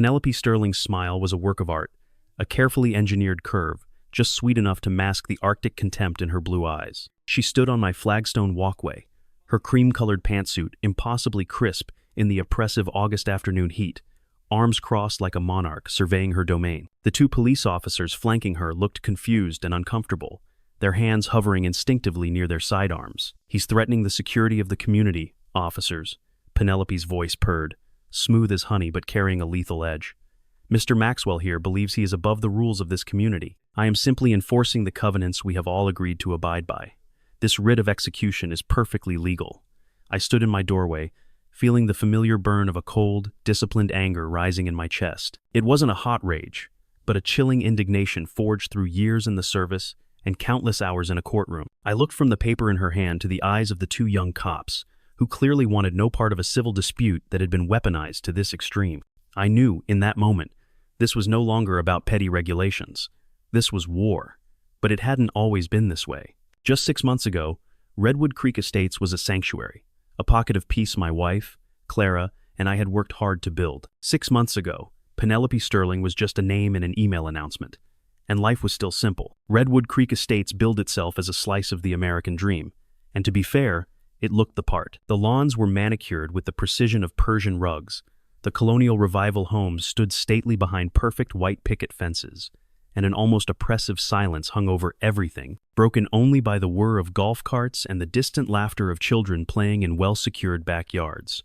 Penelope Sterling's smile was a work of art, a carefully engineered curve, just sweet enough to mask the Arctic contempt in her blue eyes. She stood on my flagstone walkway, her cream-colored pantsuit impossibly crisp in the oppressive August afternoon heat, arms crossed like a monarch surveying her domain. The two police officers flanking her looked confused and uncomfortable, their hands hovering instinctively near their sidearms. "He's threatening the security of the community, officers," Penelope's voice purred, smooth as honey but carrying a lethal edge. "Mr. Maxwell here believes he is above the rules of this community. I am simply enforcing the covenants we have all agreed to abide by. This writ of execution is perfectly legal." I stood in my doorway, feeling the familiar burn of a cold, disciplined anger rising in my chest. It wasn't a hot rage, but a chilling indignation forged through years in the service and countless hours in a courtroom. I looked from the paper in her hand to the eyes of the two young cops, who clearly wanted no part of a civil dispute that had been weaponized to this extreme. I knew, in that moment, this was no longer about petty regulations. This was war, but it hadn't always been this way. Just 6 months ago, Redwood Creek Estates was a sanctuary, a pocket of peace my wife, Clara, and I had worked hard to build. 6 months ago, Penelope Sterling was just a name in an email announcement, and life was still simple. Redwood Creek Estates billed itself as a slice of the American dream, and to be fair, it looked the part. The lawns were manicured with the precision of Persian rugs, the colonial revival homes stood stately behind perfect white picket fences, and an almost oppressive silence hung over everything, broken only by the whir of golf carts and the distant laughter of children playing in well-secured backyards.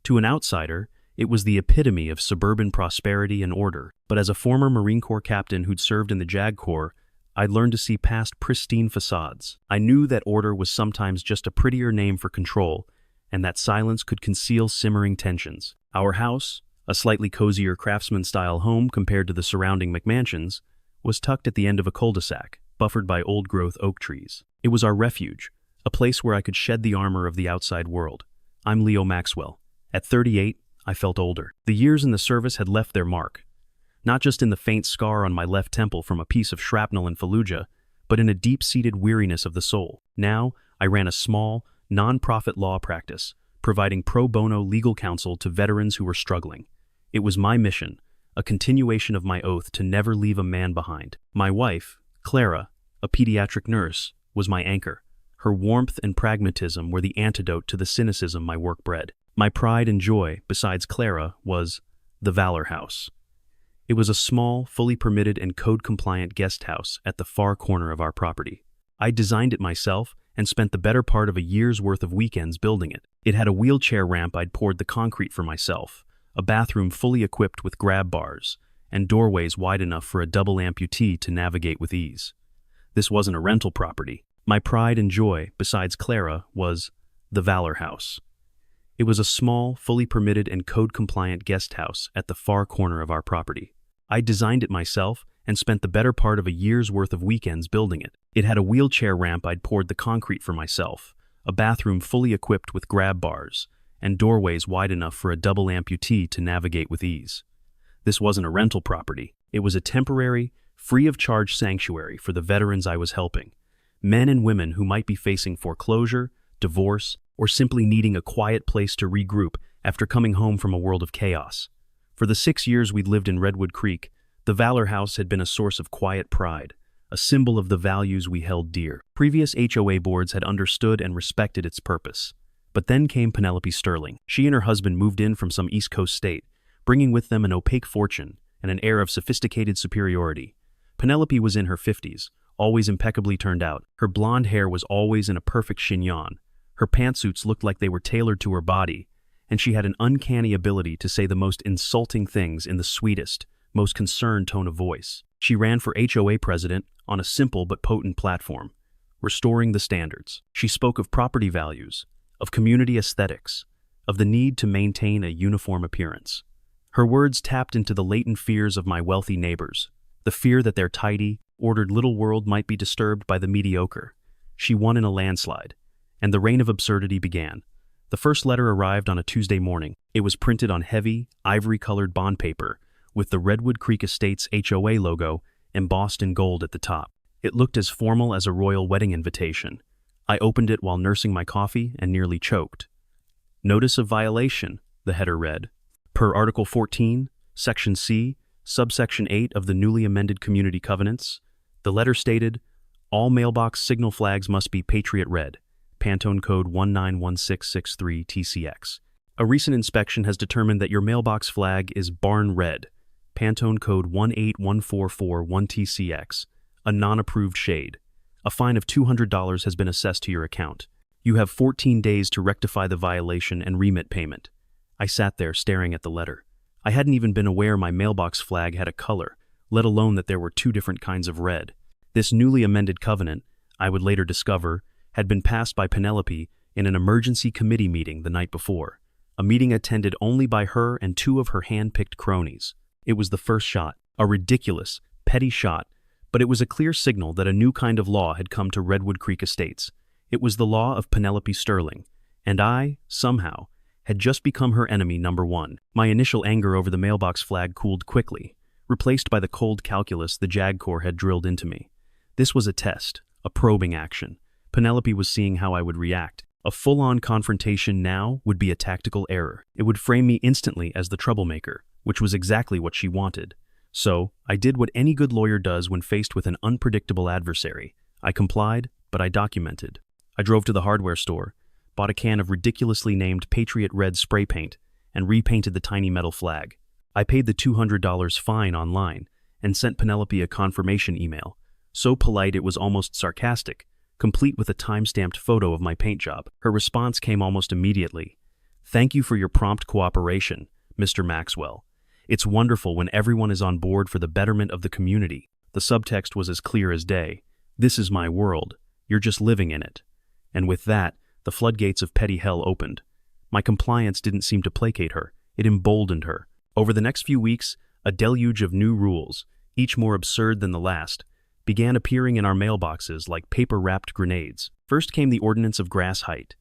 To an outsider, it was the epitome of suburban prosperity and order, but as a former Marine Corps captain who'd served in the JAG Corps, I'd learned to see past pristine facades. I knew that order was sometimes just a prettier name for control, and that silence could conceal simmering tensions. Our house, a slightly cozier craftsman-style home compared to the surrounding McMansions, was tucked at the end of a cul-de-sac, buffered by old-growth oak trees. It was our refuge, a place where I could shed the armor of the outside world. I'm Leo Maxwell. At 38, I felt older. The years in the service had left their mark, not just in the faint scar on my left temple from a piece of shrapnel in Fallujah, but in a deep-seated weariness of the soul. Now, I ran a small, non-profit law practice, providing pro bono legal counsel to veterans who were struggling. It was my mission, a continuation of my oath to never leave a man behind. My wife, Clara, a pediatric nurse, was my anchor. Her warmth and pragmatism were the antidote to the cynicism my work bred. My pride and joy, besides Clara, was the Valor House. It was a small, fully permitted and code-compliant guest house at the far corner of our property. I designed it myself and spent the better part of a year's worth of weekends building it. It had a wheelchair ramp I'd poured the concrete for myself, a bathroom fully equipped with grab bars, and doorways wide enough for a double amputee to navigate with ease. This wasn't a rental property. My pride and joy, besides Clara, was the Valor House. It was a small, fully permitted and code-compliant guest house at the far corner of our property. I designed it myself and spent the better part of a year's worth of weekends building it. It had a wheelchair ramp I'd poured the concrete for myself, a bathroom fully equipped with grab bars, and doorways wide enough for a double amputee to navigate with ease. This wasn't a rental property. It was a temporary, free-of-charge sanctuary for the veterans I was helping, men and women who might be facing foreclosure, divorce, or simply needing a quiet place to regroup after coming home from a world of chaos. For the 6 years we'd lived in Redwood Creek, the Valor House had been a source of quiet pride, a symbol of the values we held dear. Previous HOA boards had understood and respected its purpose. But then came Penelope Sterling. She and her husband moved in from some East Coast state, bringing with them an opaque fortune and an air of sophisticated superiority. Penelope was in her 50s, always impeccably turned out. Her blonde hair was always in a perfect chignon. Her pantsuits looked like they were tailored to her body, and she had an uncanny ability to say the most insulting things in the sweetest, most concerned tone of voice. She ran for HOA president on a simple but potent platform, restoring the standards. She spoke of property values, of community aesthetics, of the need to maintain a uniform appearance. Her words tapped into the latent fears of my wealthy neighbors, the fear that their tidy, ordered little world might be disturbed by the mediocre. She won in a landslide, and the reign of absurdity began. The first letter arrived on a Tuesday morning. It was printed on heavy, ivory-colored bond paper, with the Redwood Creek Estates HOA logo embossed in gold at the top. It looked as formal as a royal wedding invitation. I opened it while nursing my coffee and nearly choked. "Notice of violation," the header read. "Per Article 14, Section C, subsection 8 of the newly amended Community Covenants. The letter stated, all mailbox signal flags must be Patriot Red, Pantone Code 191663 TCX. A recent inspection has determined that your mailbox flag is Barn Red, Pantone Code 1814441 TCX, a non-approved shade. A fine of $200 has been assessed to your account. You have 14 days to rectify the violation and remit payment. I sat there staring at the letter. I hadn't even been aware my mailbox flag had a color, let alone that there were two different kinds of red. This newly amended covenant, I would later discover, had been passed by Penelope in an emergency committee meeting the night before, a meeting attended only by her and two of her hand-picked cronies. It was the first shot, a ridiculous, petty shot, but it was a clear signal that a new kind of law had come to Redwood Creek Estates. It was the law of Penelope Sterling, and I, somehow, had just become her enemy number one. My initial anger over the mailbox flag cooled quickly, replaced by the cold calculus the JAG Corps had drilled into me. This was a test, a probing action. Penelope was seeing how I would react. A full-on confrontation now would be a tactical error. It would frame me instantly as the troublemaker, which was exactly what she wanted. So, I did what any good lawyer does when faced with an unpredictable adversary. I complied, but I documented. I drove to the hardware store, bought a can of ridiculously named Patriot Red spray paint, and repainted the tiny metal flag. I paid the $200 fine online and sent Penelope a confirmation email, so polite it was almost sarcastic, complete with a time-stamped photo of my paint job. Her response came almost immediately. Thank you for your prompt cooperation, Mr. Maxwell. It's wonderful when everyone is on board for the betterment of the community. The subtext was as clear as day. This is my world. You're just living in it. And with that, the floodgates of petty hell opened. My compliance didn't seem to placate her. It emboldened her. Over the next few weeks, a deluge of new rules, each more absurd than the last, began appearing in our mailboxes like paper-wrapped grenades. First came the ordinance of grass height.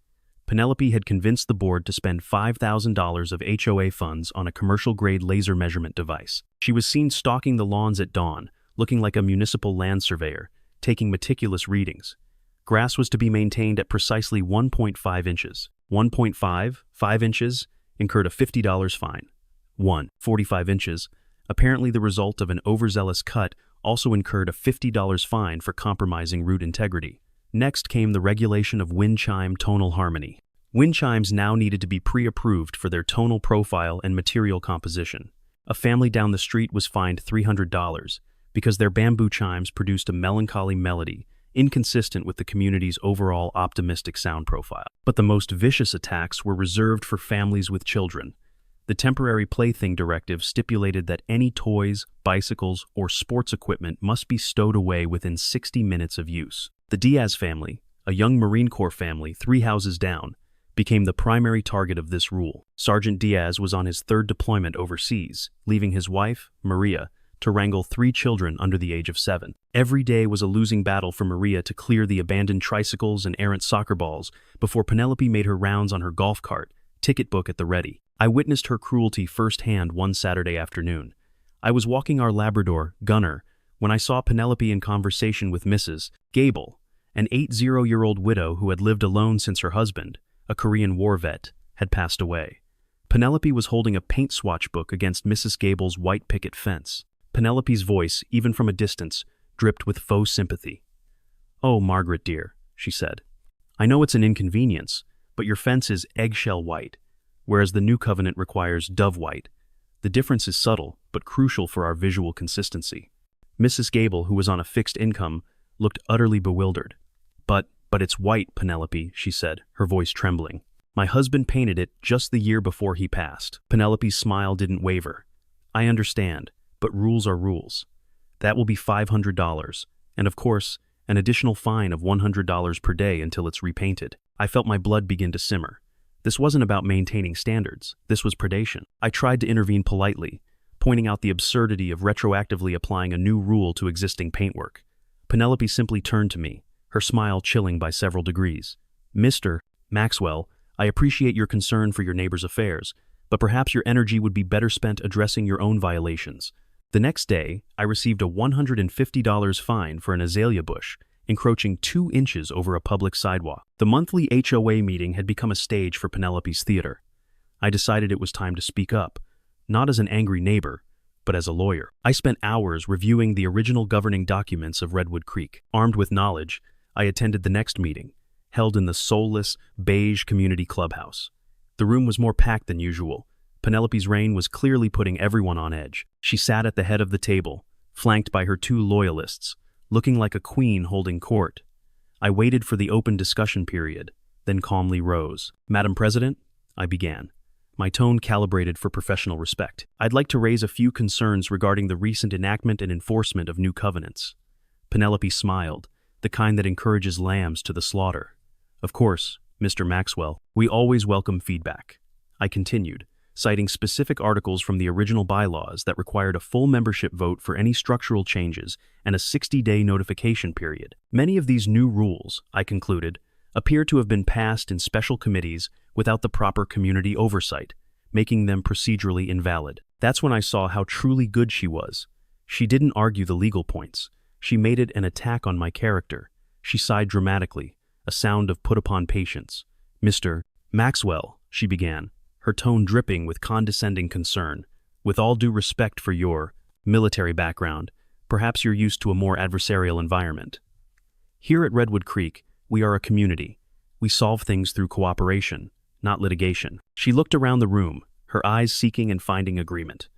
Penelope had convinced the board to spend $5,000 of HOA funds on a commercial-grade laser measurement device. She was seen stalking the lawns at dawn, looking like a municipal land surveyor, taking meticulous readings. Grass was to be maintained at precisely 1.5 inches. 5 inches, incurred a $50 fine. 45 inches, apparently the result of an overzealous cut, also incurred a $50 fine for compromising root integrity. Next came the regulation of wind chime tonal harmony. Wind chimes now needed to be pre-approved for their tonal profile and material composition. A family down the street was fined $300 because their bamboo chimes produced a melancholy melody, inconsistent with the community's overall optimistic sound profile. But the most vicious attacks were reserved for families with children. The temporary plaything directive stipulated that any toys, bicycles, or sports equipment must be stowed away within 60 minutes of use. The Diaz family, a young Marine Corps family 3 houses down, became the primary target of this rule. Sergeant Diaz was on his third deployment overseas, leaving his wife, Maria, to wrangle 3 children under the age of 7. Every day was a losing battle for Maria to clear the abandoned tricycles and errant soccer balls before Penelope made her rounds on her golf cart, ticket book at the ready. I witnessed her cruelty firsthand one Saturday afternoon. I was walking our Labrador, Gunner, when I saw Penelope in conversation with Mrs. Gable, an 80-year-old widow who had lived alone since her husband, a Korean war vet, had passed away. Penelope was holding a paint swatch book against Mrs. Gable's white picket fence. Penelope's voice, even from a distance, dripped with faux sympathy. "Oh, Margaret dear," she said. "I know it's an inconvenience, but your fence is eggshell white, whereas the new covenant requires dove white. The difference is subtle, but crucial for our visual consistency." Mrs. Gable, who was on a fixed income, looked utterly bewildered. But it's white, Penelope," she said, her voice trembling. "My husband painted it just the year before he passed." Penelope's smile didn't waver. "I understand, but rules are rules. That will be $500, and of course, an additional fine of $100 per day until it's repainted." I felt my blood begin to simmer. This wasn't about maintaining standards. This was predation. I tried to intervene politely, pointing out the absurdity of retroactively applying a new rule to existing paintwork. Penelope simply turned to me, her smile chilling by several degrees. "Mr. Maxwell, I appreciate your concern for your neighbor's affairs, but perhaps your energy would be better spent addressing your own violations." The next day, I received a $150 fine for an azalea bush, encroaching 2 inches over a public sidewalk. The monthly HOA meeting had become a stage for Penelope's theater. I decided it was time to speak up, not as an angry neighbor, but as a lawyer. I spent hours reviewing the original governing documents of Redwood Creek. Armed with knowledge, I attended the next meeting, held in the soulless, beige community clubhouse. The room was more packed than usual. Penelope's reign was clearly putting everyone on edge. She sat at the head of the table, flanked by her two loyalists, looking like a queen holding court. I waited for the open discussion period, then calmly rose. "Madam President," I began, my tone calibrated for professional respect. "I'd like to raise a few concerns regarding the recent enactment and enforcement of new covenants." Penelope smiled, the kind that encourages lambs to the slaughter. "Of course, Mr. Maxwell, we always welcome feedback." I continued, citing specific articles from the original bylaws that required a full membership vote for any structural changes and a 60-day notification period. Many of these new rules, I concluded, appear to have been passed in special committees without the proper community oversight, making them procedurally invalid. That's when I saw how truly good she was. She didn't argue the legal points. She made it an attack on my character. She sighed dramatically, a sound of put-upon patience. "Mr. Maxwell," she began, her tone dripping with condescending concern, "with all due respect for your military background, perhaps you're used to a more adversarial environment. Here at Redwood Creek, we are a community. We solve things through cooperation, not litigation." She looked around the room, her eyes seeking and finding agreement.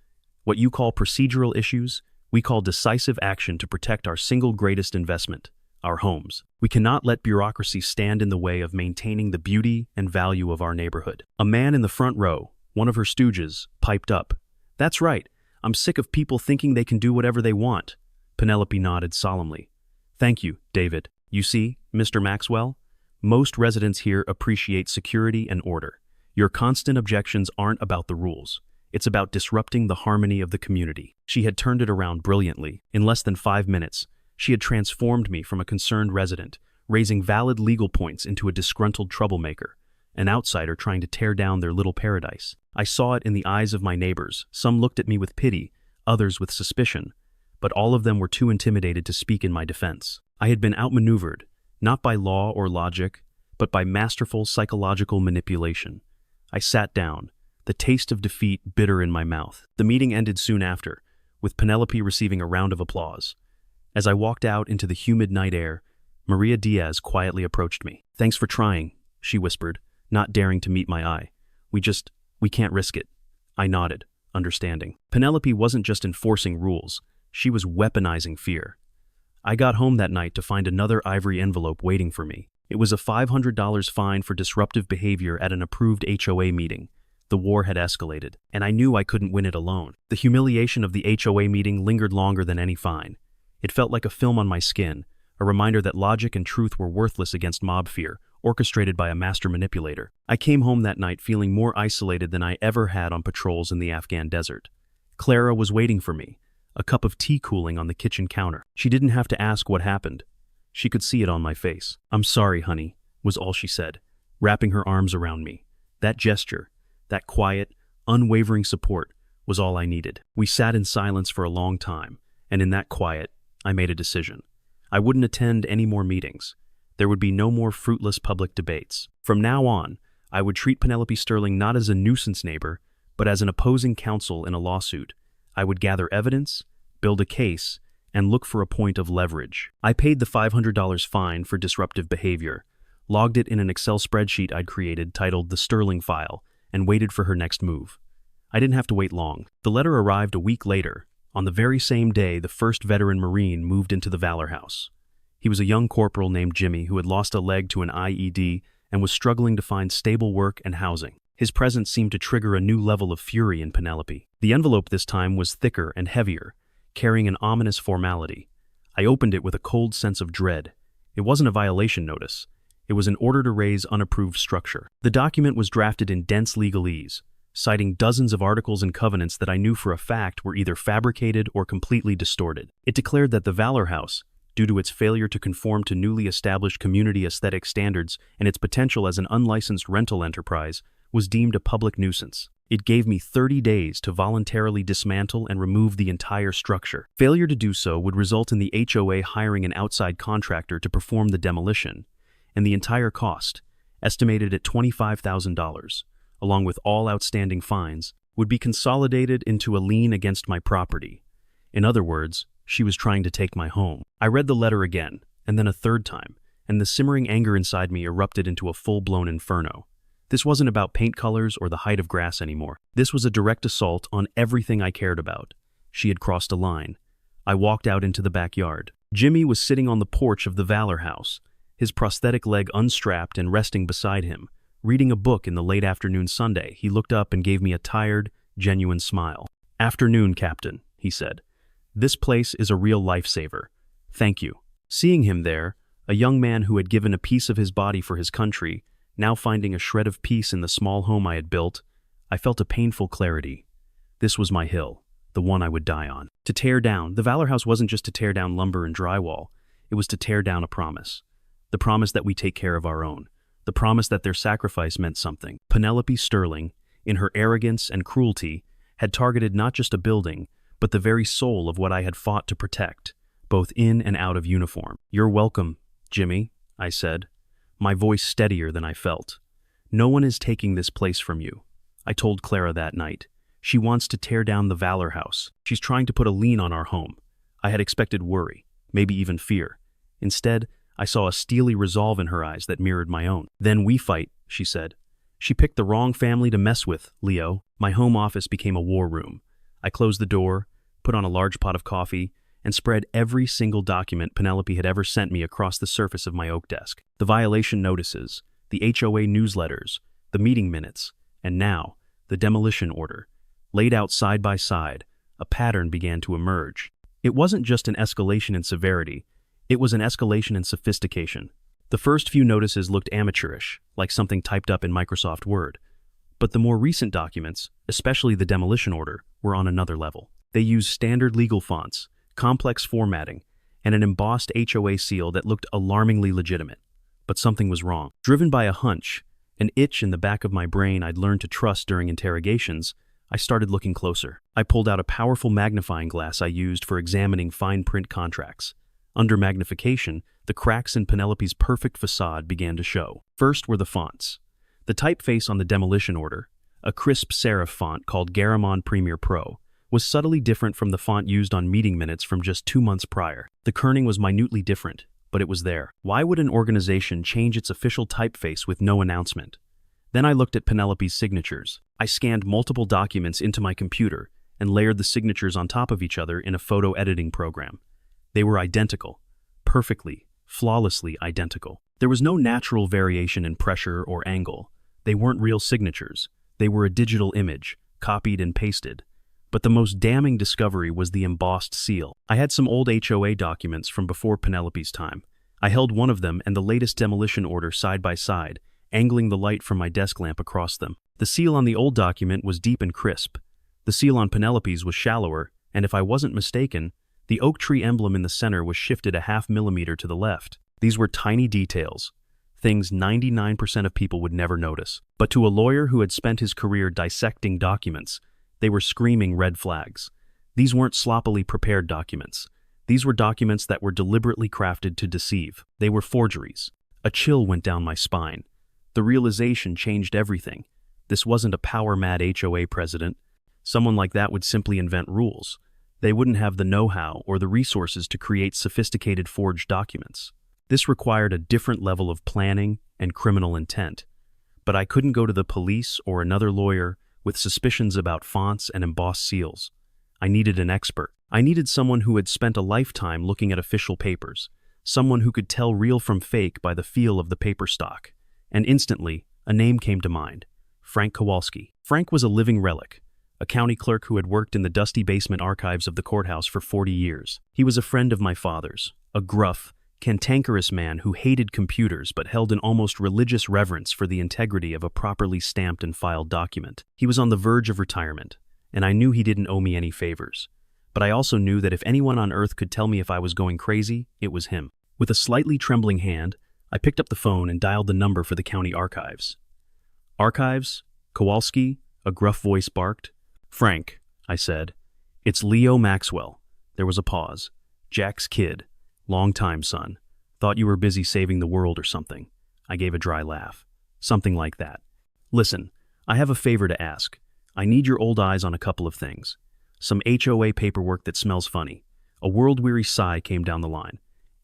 "What you call procedural issues, we call decisive action to protect our single greatest investment, our homes. We cannot let bureaucracy stand in the way of maintaining the beauty and value of our neighborhood." A man in the front row, one of her stooges, piped up. "That's right. I'm sick of people thinking they can do whatever they want." Penelope nodded solemnly. "Thank you, David. You see, Mr. Maxwell, most residents here appreciate security and order. Your constant objections aren't about the rules. It's about disrupting the harmony of the community." She had turned it around brilliantly. In less than 5 minutes, she had transformed me from a concerned resident, raising valid legal points, into a disgruntled troublemaker, an outsider trying to tear down their little paradise. I saw it in the eyes of my neighbors. Some looked at me with pity, others with suspicion, but all of them were too intimidated to speak in my defense. I had been outmaneuvered, not by law or logic, but by masterful psychological manipulation. I sat down, the taste of defeat bitter in my mouth. The meeting ended soon after, with Penelope receiving a round of applause. As I walked out into the humid night air, Maria Diaz quietly approached me. "Thanks for trying," she whispered, not daring to meet my eye. We can't risk it." I nodded, understanding. Penelope wasn't just enforcing rules, she was weaponizing fear. I got home that night to find another ivory envelope waiting for me. It was a $500 fine for disruptive behavior at an approved HOA meeting. The war had escalated, and I knew I couldn't win it alone. The humiliation of the HOA meeting lingered longer than any fine. It felt like a film on my skin, a reminder that logic and truth were worthless against mob fear, orchestrated by a master manipulator. I came home that night feeling more isolated than I ever had on patrols in the Afghan desert. Clara was waiting for me, a cup of tea cooling on the kitchen counter. She didn't have to ask what happened. She could see it on my face. "I'm sorry, honey," was all she said, wrapping her arms around me. That gesture, that quiet, unwavering support, was all I needed. We sat in silence for a long time, and in that quiet, I made a decision. I wouldn't attend any more meetings. There would be no more fruitless public debates. From now on, I would treat Penelope Sterling not as a nuisance neighbor, but as an opposing counsel in a lawsuit. I would gather evidence, build a case, and look for a point of leverage. I paid the $500 fine for disruptive behavior, logged it in an Excel spreadsheet I'd created titled the Sterling File, and waited for her next move. I didn't have to wait long. The letter arrived a week later. On the very same day, the first veteran Marine moved into the Valor House. He was a young corporal named Jimmy who had lost a leg to an IED and was struggling to find stable work and housing. His presence seemed to trigger a new level of fury in Penelope. The envelope this time was thicker and heavier, carrying an ominous formality. I opened it with a cold sense of dread. It wasn't a violation notice. It was an order to raise unapproved structure. The document was drafted in dense legalese, citing dozens of articles and covenants that I knew for a fact were either fabricated or completely distorted. It declared that the Valor House, due to its failure to conform to newly established community aesthetic standards and its potential as an unlicensed rental enterprise, was deemed a public nuisance. It gave me 30 days to voluntarily dismantle and remove the entire structure. Failure to do so would result in the HOA hiring an outside contractor to perform the demolition, and the entire cost, estimated at $25,000, along with all outstanding fines, would be consolidated into a lien against my property. In other words, she was trying to take my home. I read the letter again, and then a third time, and the simmering anger inside me erupted into a full-blown inferno. This wasn't about paint colors or the height of grass anymore. This was a direct assault on everything I cared about. She had crossed a line. I walked out into the backyard. Jimmy was sitting on the porch of the Valor house, his prosthetic leg unstrapped and resting beside him. Reading a book in the late afternoon Sunday, he looked up and gave me a tired, genuine smile. "Afternoon, Captain," he said. "This place is a real lifesaver. Thank you." Seeing him there, a young man who had given a piece of his body for his country, now finding a shred of peace in the small home I had built, I felt a painful clarity. This was my hill, the one I would die on. To tear down, the Valor House wasn't just to tear down lumber and drywall, it was to tear down a promise. The promise that we take care of our own. The promise that their sacrifice meant something. Penelope Sterling, in her arrogance and cruelty, had targeted not just a building, but the very soul of what I had fought to protect, both in and out of uniform. "You're welcome, Jimmy," I said, my voice steadier than I felt. "No one is taking this place from you." I told Clara that night. "She wants to tear down the Valor House. She's trying to put a lien on our home." I had expected worry, maybe even fear. Instead, I saw a steely resolve in her eyes that mirrored my own. "Then we fight," she said. "She picked the wrong family to mess with, Leo." My home office became a war room. I closed the door, put on a large pot of coffee, and spread every single document Penelope had ever sent me across the surface of my oak desk. The violation notices, the HOA newsletters, the meeting minutes, and now, the demolition order. Laid out side by side, a pattern began to emerge. It wasn't just an escalation in severity, it was an escalation in sophistication. The first few notices looked amateurish, like something typed up in Microsoft Word. But the more recent documents, especially the demolition order, were on another level. They used standard legal fonts, complex formatting, and an embossed HOA seal that looked alarmingly legitimate. But something was wrong. Driven by a hunch, an itch in the back of my brain I'd learned to trust during interrogations, I started looking closer. I pulled out a powerful magnifying glass I used for examining fine print contracts. Under magnification, the cracks in Penelope's perfect facade began to show. First were the fonts. The typeface on the demolition order, a crisp serif font called Garamond Premier Pro, was subtly different from the font used on meeting minutes from just 2 months prior. The kerning was minutely different, but it was there. Why would an organization change its official typeface with no announcement? Then I looked at Penelope's signatures. I scanned multiple documents into my computer and layered the signatures on top of each other in a photo editing program. They were identical, perfectly, flawlessly identical. There was no natural variation in pressure or angle. They weren't real signatures. They were a digital image, copied and pasted. But the most damning discovery was the embossed seal. I had some old HOA documents from before Penelope's time. I held one of them and the latest demolition order side by side, angling the light from my desk lamp across them. The seal on the old document was deep and crisp. The seal on Penelope's was shallower, and if I wasn't mistaken, the oak tree emblem in the center was shifted a half millimeter to the left. These were tiny details, things 99% of people would never notice. But to a lawyer who had spent his career dissecting documents, they were screaming red flags. These weren't sloppily prepared documents. These were documents that were deliberately crafted to deceive. They were forgeries. A chill went down my spine. The realization changed everything. This wasn't a power-mad HOA president. Someone like that would simply invent rules. They wouldn't have the know-how or the resources to create sophisticated forged documents. This required a different level of planning and criminal intent. But I couldn't go to the police or another lawyer with suspicions about fonts and embossed seals. I needed an expert. I needed someone who had spent a lifetime looking at official papers, someone who could tell real from fake by the feel of the paper stock. And instantly, a name came to mind: Frank Kowalski. Frank was a living relic, a county clerk who had worked in the dusty basement archives of the courthouse for 40 years. He was a friend of my father's, a gruff, cantankerous man who hated computers but held an almost religious reverence for the integrity of a properly stamped and filed document. He was on the verge of retirement, and I knew he didn't owe me any favors. But I also knew that if anyone on earth could tell me if I was going crazy, it was him. With a slightly trembling hand, I picked up the phone and dialed the number for the county archives. "Archives? Kowalski?" a gruff voice barked. "Frank," I said. "It's Leo Maxwell." There was a pause. "Jack's kid. Long time, son. Thought you were busy saving the world or something." I gave a dry laugh. "Something like that. Listen, I have a favor to ask. I need your old eyes on a couple of things. Some HOA paperwork that smells funny. A world-weary sigh came down the line.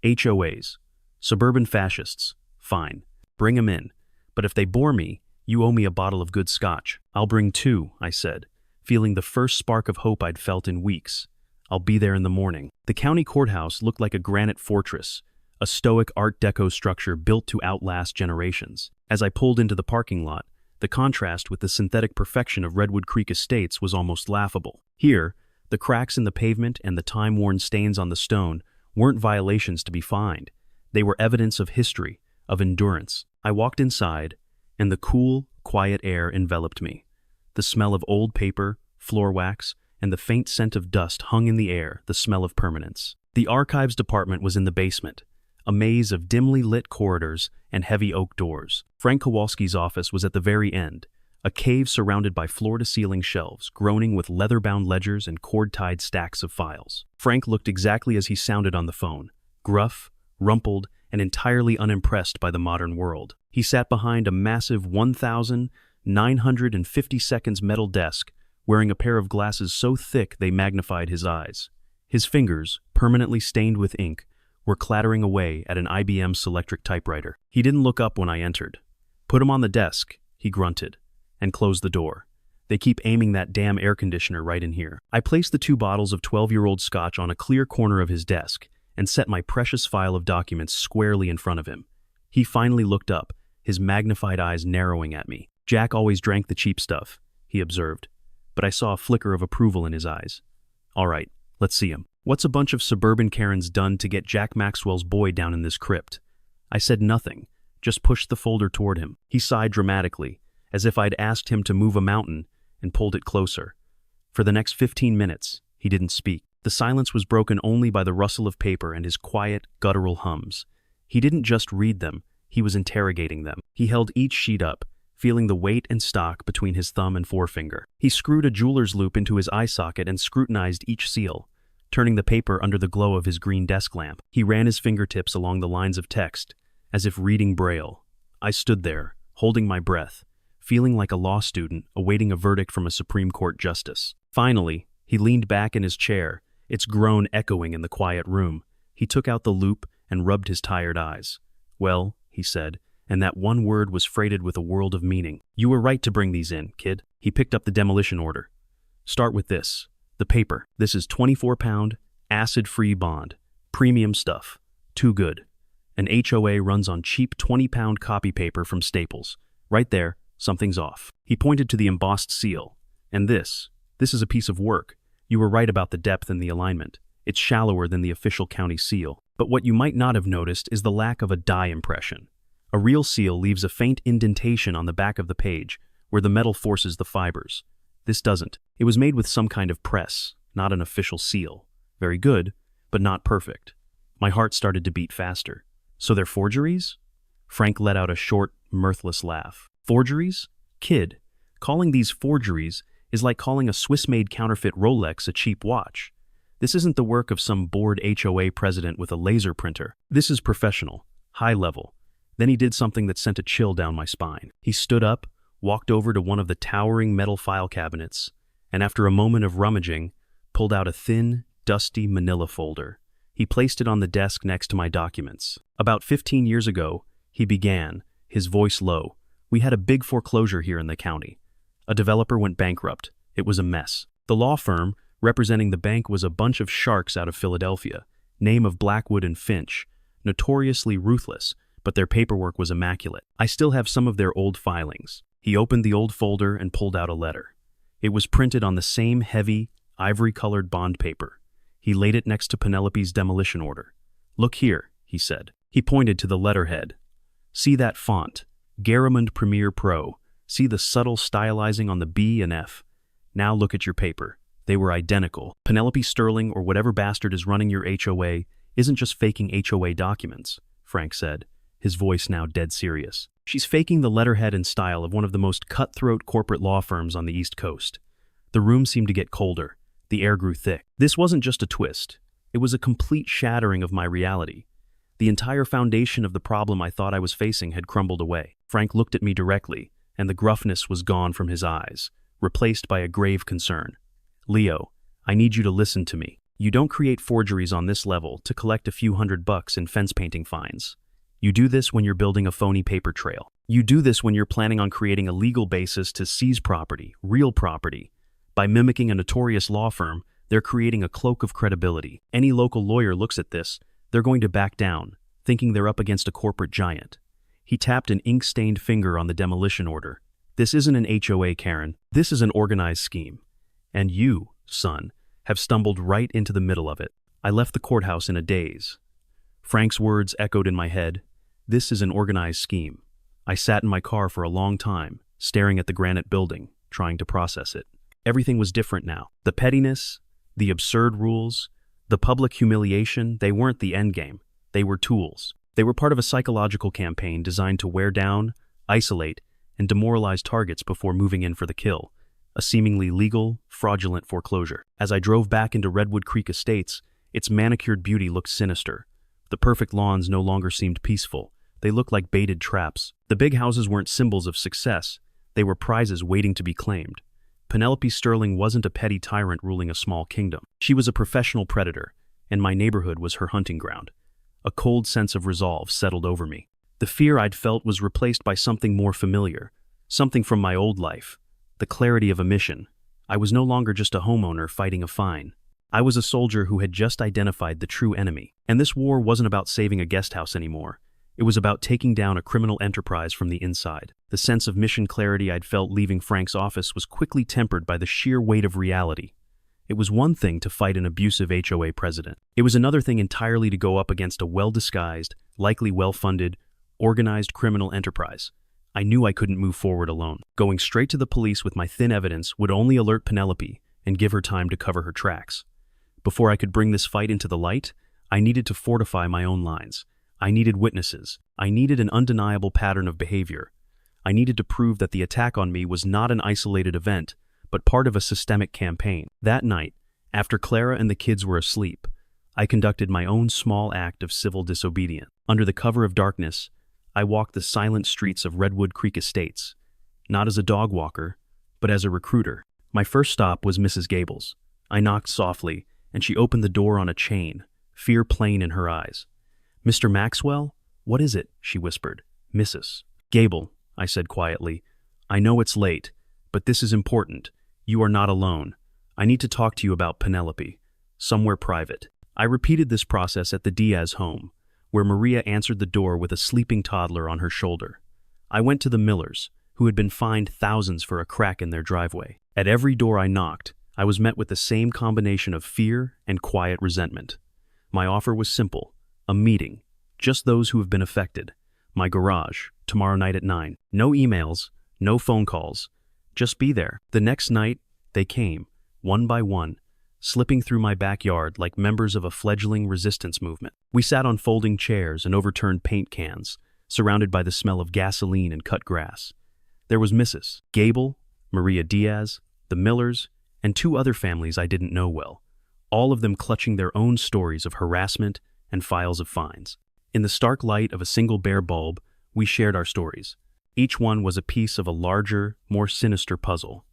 HOAs. Suburban fascists. Fine. Bring 'em in. But if they bore me, you owe me a bottle of good scotch. I'll bring 2, I said, feeling the first spark of hope I'd felt in weeks. I'll be there in the morning. The county courthouse looked like a granite fortress, a stoic Art Deco structure built to outlast generations. As I pulled into the parking lot, the contrast with the synthetic perfection of Redwood Creek Estates was almost laughable. Here, the cracks in the pavement and the time-worn stains on the stone weren't violations to be fined. They were evidence of history, of endurance. I walked inside, and the cool, quiet air enveloped me. The smell of old paper, floor wax, and the faint scent of dust hung in the air, the smell of permanence. The archives department was in the basement, a maze of dimly lit corridors and heavy oak doors. Frank Kowalski's office was at the very end, a cave surrounded by floor-to-ceiling shelves, groaning with leather-bound ledgers and cord-tied stacks of files. Frank looked exactly as he sounded on the phone, gruff, rumpled, and entirely unimpressed by the modern world. He sat behind a massive 1,950 seconds metal desk, wearing a pair of glasses so thick they magnified his eyes. His fingers, permanently stained with ink, were clattering away at an IBM Selectric typewriter. He didn't look up when I entered. "Put him on the desk," he grunted, and closed the door. "They keep aiming that damn air conditioner right in here." I placed the 2 bottles of 12-year-old scotch on a clear corner of his desk and set my precious file of documents squarely in front of him. He finally looked up, his magnified eyes narrowing at me. "Jack always drank the cheap stuff," he observed, but I saw a flicker of approval in his eyes. "All right, let's see him. What's a bunch of suburban Karens done to get Jack Maxwell's boy down in this crypt?" I said nothing, just pushed the folder toward him. He sighed dramatically, as if I'd asked him to move a mountain, and pulled it closer. For the next 15 minutes, he didn't speak. The silence was broken only by the rustle of paper and his quiet, guttural hums. He didn't just read them, he was interrogating them. He held each sheet up, feeling the weight and stock between his thumb and forefinger. He screwed a jeweler's loop into his eye socket and scrutinized each seal, turning the paper under the glow of his green desk lamp. He ran his fingertips along the lines of text, as if reading Braille. I stood there, holding my breath, feeling like a law student awaiting a verdict from a Supreme Court justice. Finally, he leaned back in his chair, its groan echoing in the quiet room. He took out the loop and rubbed his tired eyes. "Well," he said, and that one word was freighted with a world of meaning. "You were right to bring these in, kid." He picked up the demolition order. "Start with this. The paper. This is 24-pound, acid-free bond. Premium stuff. Too good. An HOA runs on cheap 20-pound copy paper from Staples. Right there, something's off." He pointed to the embossed seal. "And this is a piece of work. You were right about the depth and the alignment. It's shallower than the official county seal. But what you might not have noticed is the lack of a dye impression. A real seal leaves a faint indentation on the back of the page, where the metal forces the fibers. This doesn't. It was made with some kind of press, not an official seal. Very good, but not perfect." My heart started to beat faster. "So they're forgeries?" Frank let out a short, mirthless laugh. "Forgeries? Kid, calling these forgeries is like calling a Swiss-made counterfeit Rolex a cheap watch. This isn't the work of some bored HOA president with a laser printer. This is professional, high level." Then he did something that sent a chill down my spine. He stood up, walked over to one of the towering metal file cabinets, and after a moment of rummaging, pulled out a thin, dusty manila folder. He placed it on the desk next to my documents. "About 15 years ago," he began, his voice low, "we had a big foreclosure here in the county. A developer went bankrupt. It was a mess. The law firm representing the bank was a bunch of sharks out of Philadelphia, name of Blackwood and Finch, notoriously ruthless, but their paperwork was immaculate. I still have some of their old filings." He opened the old folder and pulled out a letter. It was printed on the same heavy, ivory-colored bond paper. He laid it next to Penelope's demolition order. "Look here," he said. He pointed to the letterhead. "See that font? Garamond Premier Pro. See the subtle stylizing on the B and F. Now look at your paper. They were identical. Penelope Sterling or whatever bastard is running your HOA isn't just faking HOA documents," Frank said, his voice now dead serious. "She's faking the letterhead and style of one of the most cutthroat corporate law firms on the East Coast." The room seemed to get colder. The air grew thick. This wasn't just a twist. It was a complete shattering of my reality. The entire foundation of the problem I thought I was facing had crumbled away. Frank looked at me directly, and the gruffness was gone from his eyes, replaced by a grave concern. Leo, I need you to listen to me. You don't create forgeries on this level to collect a few $100 in fence painting fines. You do this when you're building a phony paper trail. You do this when you're planning on creating a legal basis to seize property, real property. By mimicking a notorious law firm, they're creating a cloak of credibility. Any local lawyer looks at this, they're going to back down, thinking they're up against a corporate giant. He tapped an ink-stained finger on the demolition order. This isn't an HOA, Karen. This is an organized scheme. And you, son, have stumbled right into the middle of it. I left the courthouse in a daze. Frank's words echoed in my head. This is an organized scheme. I sat in my car for a long time, staring at the granite building, trying to process it. Everything was different now. The pettiness, the absurd rules, the public humiliation, they weren't the endgame. They were tools. They were part of a psychological campaign designed to wear down, isolate, and demoralize targets before moving in for the kill. A seemingly legal, fraudulent foreclosure. As I drove back into Redwood Creek Estates, its manicured beauty looked sinister. The perfect lawns no longer seemed peaceful. They looked like baited traps. The big houses weren't symbols of success. They were prizes waiting to be claimed. Penelope Sterling wasn't a petty tyrant ruling a small kingdom. She was a professional predator, and my neighborhood was her hunting ground. A cold sense of resolve settled over me. The fear I'd felt was replaced by something more familiar, something from my old life. The clarity of a mission. I was no longer just a homeowner fighting a fine. I was a soldier who had just identified the true enemy. And this war wasn't about saving a guest house anymore. It was about taking down a criminal enterprise from the inside. The sense of mission clarity I'd felt leaving Frank's office was quickly tempered by the sheer weight of reality. It was one thing to fight an abusive HOA president. It was another thing entirely to go up against a well-disguised, likely well-funded, organized criminal enterprise. I knew I couldn't move forward alone. Going straight to the police with my thin evidence would only alert Penelope and give her time to cover her tracks. Before I could bring this fight into the light, I needed to fortify my own lines. I needed witnesses. I needed an undeniable pattern of behavior. I needed to prove that the attack on me was not an isolated event, but part of a systemic campaign. That night, after Clara and the kids were asleep, I conducted my own small act of civil disobedience. Under the cover of darkness, I walked the silent streets of Redwood Creek Estates, not as a dog walker, but as a recruiter. My first stop was Mrs. Gable's. I knocked softly, and she opened the door on a chain, fear plain in her eyes. "Mr. Maxwell? What is it?" she whispered. "Mrs. Gable," I said quietly. "I know it's late, but this is important. You are not alone. I need to talk to you about Penelope. Somewhere private." I repeated this process at the Diaz home, where Maria answered the door with a sleeping toddler on her shoulder. I went to the Millers, who had been fined thousands for a crack in their driveway. At every door I knocked, I was met with the same combination of fear and quiet resentment. My offer was simple. A meeting. Just those who have been affected. My garage, tomorrow night at 9. No emails, no phone calls. Just be there. The next night, they came, one by one, slipping through my backyard like members of a fledgling resistance movement. We sat on folding chairs and overturned paint cans, surrounded by the smell of gasoline and cut grass. There was Mrs. Gable, Maria Diaz, the Millers, and 2 other families I didn't know well, all of them clutching their own stories of harassment and files of fines. In the stark light of a single bare bulb, we shared our stories. Each one was a piece of a larger, more sinister puzzle.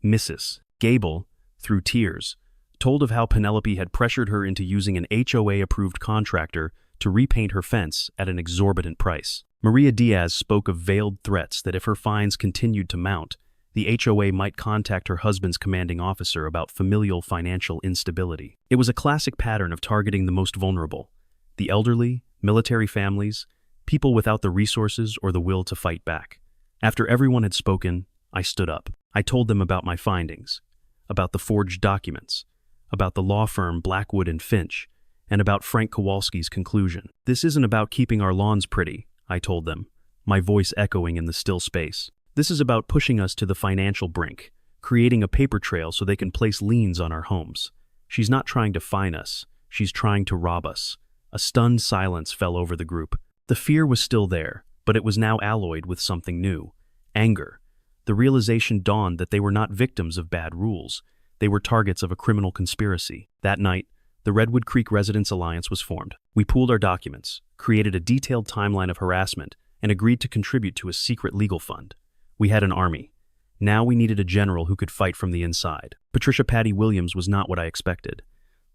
Mrs. Gable, through tears, told of how Penelope had pressured her into using an HOA-approved contractor to repaint her fence at an exorbitant price. Maria Diaz spoke of veiled threats that if her fines continued to mount, the HOA might contact her husband's commanding officer about familial financial instability. It was a classic pattern of targeting the most vulnerable, the elderly, military families, people without the resources or the will to fight back. After everyone had spoken, I stood up. I told them about my findings, about the forged documents, about the law firm Blackwood and Finch, and about Frank Kowalski's conclusion. "This isn't about keeping our lawns pretty," I told them, my voice echoing in the still space. "This is about pushing us to the financial brink, creating a paper trail so they can place liens on our homes. She's not trying to fine us, she's trying to rob us." A stunned silence fell over the group. The fear was still there, but it was now alloyed with something new. Anger. The realization dawned that they were not victims of bad rules. They were targets of a criminal conspiracy. That night, the Redwood Creek Residents Alliance was formed. We pooled our documents, created a detailed timeline of harassment, and agreed to contribute to a secret legal fund. We had an army. Now we needed a general who could fight from the inside. Patricia Patty Williams was not what I expected.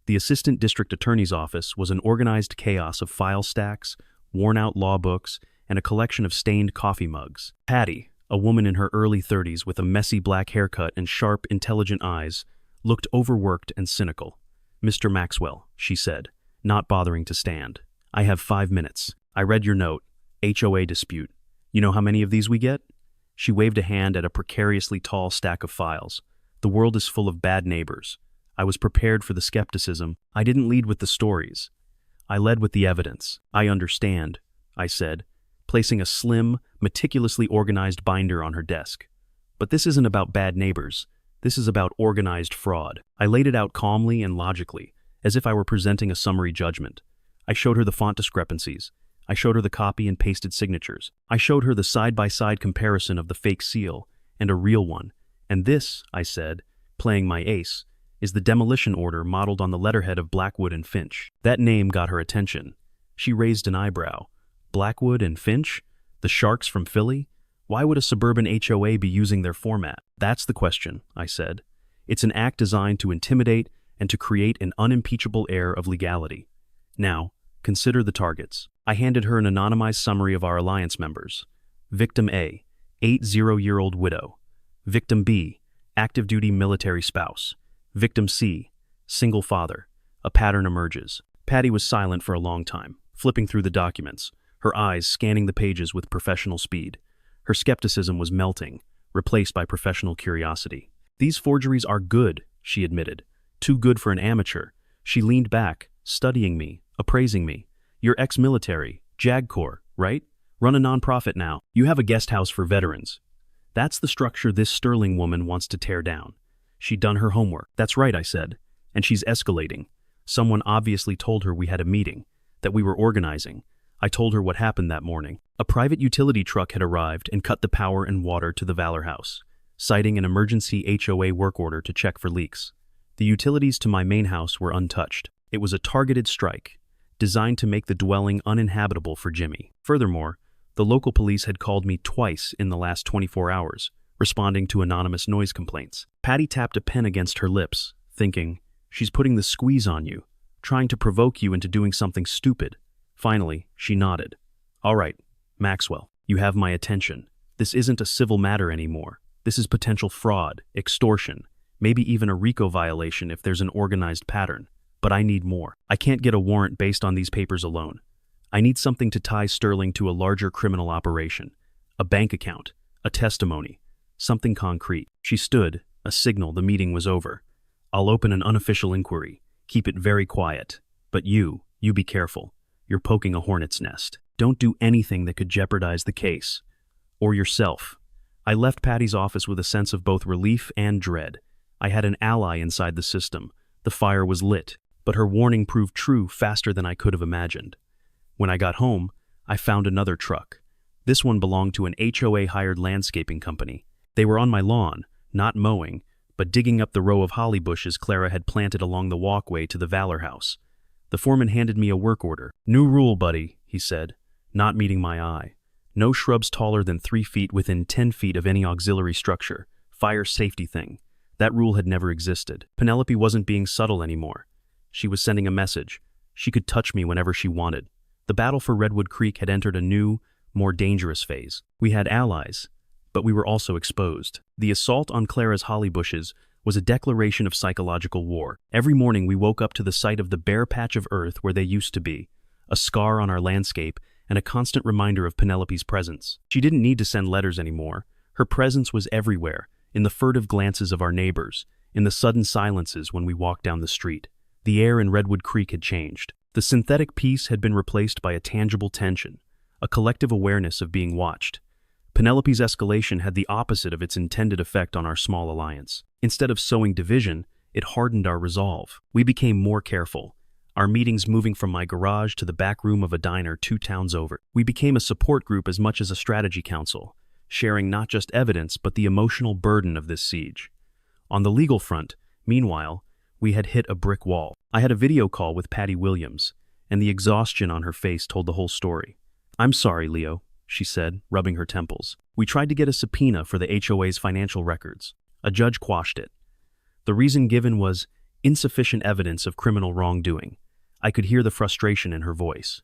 The assistant district attorney's office was an organized chaos of file stacks, worn-out law books, and a collection of stained coffee mugs. Patty, a woman in her early 30s with a messy black haircut and sharp, intelligent eyes, looked overworked and cynical. "Mr. Maxwell," she said, not bothering to stand. "I have 5 minutes. I read your note. HOA dispute. You know how many of these we get?" She waved a hand at a precariously tall stack of files. "The world is full of bad neighbors. I was prepared for the skepticism. I didn't lead with the stories. I led with the evidence." "I understand," I said, placing a slim, meticulously organized binder on her desk. "But this isn't about bad neighbors. This is about organized fraud." I laid it out calmly and logically, as if I were presenting a summary judgment. I showed her the font discrepancies. I showed her the copy and pasted signatures. I showed her the side-by-side comparison of the fake seal and a real one. "And this," I said, playing my ace, "is the demolition order modeled on the letterhead of Blackwood and Finch." That name got her attention. She raised an eyebrow. "Blackwood and Finch? The Sharks from Philly? Why would a suburban HOA be using their format?" "That's the question," I said. "It's an act designed to intimidate and to create an unimpeachable air of legality. Now, consider the targets." I handed her an anonymized summary of our alliance members. Victim A, 80-year-old widow. Victim B, active-duty military spouse. Victim C, single father. A pattern emerges. Patty was silent for a long time, flipping through the documents, her eyes scanning the pages with professional speed. Her skepticism was melting, replaced by professional curiosity. "These forgeries are good," she admitted. "Too good for an amateur." She leaned back, studying me, appraising me. "You're ex-military, JAG Corps, right? Run a nonprofit now. You have a guest house for veterans. That's the structure this sterling woman wants to tear down." She'd done her homework. "That's right," I said. "And she's escalating. Someone obviously told her we had a meeting, that we were organizing." I told her what happened that morning. A private utility truck had arrived and cut the power and water to the Valor House, citing an emergency HOA work order to check for leaks. The utilities to my main house were untouched. It was a targeted strike, designed to make the dwelling uninhabitable for Jimmy. Furthermore, the local police had called me twice in the last 24 hours, responding to anonymous noise complaints. Patty tapped a pen against her lips, thinking, "She's putting the squeeze on you, trying to provoke you into doing something stupid." Finally, she nodded. "All right, Maxwell, you have my attention. This isn't a civil matter anymore. This is potential fraud, extortion, maybe even a RICO violation if there's an organized pattern. But I need more. I can't get a warrant based on these papers alone. I need something to tie Sterling to a larger criminal operation. A bank account, a testimony, something concrete." She stood, a signal the meeting was over. "I'll open an unofficial inquiry. Keep it very quiet. But you be careful. You're poking a hornet's nest. Don't do anything that could jeopardize the case. Or yourself." I left Patty's office with a sense of both relief and dread. I had an ally inside the system. The fire was lit, but her warning proved true faster than I could have imagined. When I got home, I found another truck. This one belonged to an HOA-hired landscaping company. They were on my lawn, not mowing, but digging up the row of holly bushes Clara had planted along the walkway to the Valor House. The foreman handed me a work order. "New rule, buddy," he said, not meeting my eye. "No shrubs taller than 3 feet within 10 feet of any auxiliary structure. Fire safety thing." That rule had never existed. Penelope wasn't being subtle anymore. She was sending a message. She could touch me whenever she wanted. The battle for Redwood Creek had entered a new, more dangerous phase. We had allies, but we were also exposed. The assault on Clara's holly bushes was a declaration of psychological war. Every morning we woke up to the sight of the bare patch of earth where they used to be, a scar on our landscape and a constant reminder of Penelope's presence. She didn't need to send letters anymore. Her presence was everywhere, in the furtive glances of our neighbors, in the sudden silences when we walked down the street. The air in Redwood Creek had changed. The synthetic peace had been replaced by a tangible tension, a collective awareness of being watched. Penelope's escalation had the opposite of its intended effect on our small alliance. Instead of sowing division, it hardened our resolve. We became more careful, our meetings moving from my garage to the back room of a diner 2 towns over. We became a support group as much as a strategy council, sharing not just evidence but the emotional burden of this siege. On the legal front, meanwhile, we had hit a brick wall. I had a video call with Patty Williams, and the exhaustion on her face told the whole story. "I'm sorry, Leo," she said, rubbing her temples. We tried to get a subpoena for the HOA's financial records. A judge quashed it. The reason given was insufficient evidence of criminal wrongdoing. I could hear the frustration in her voice.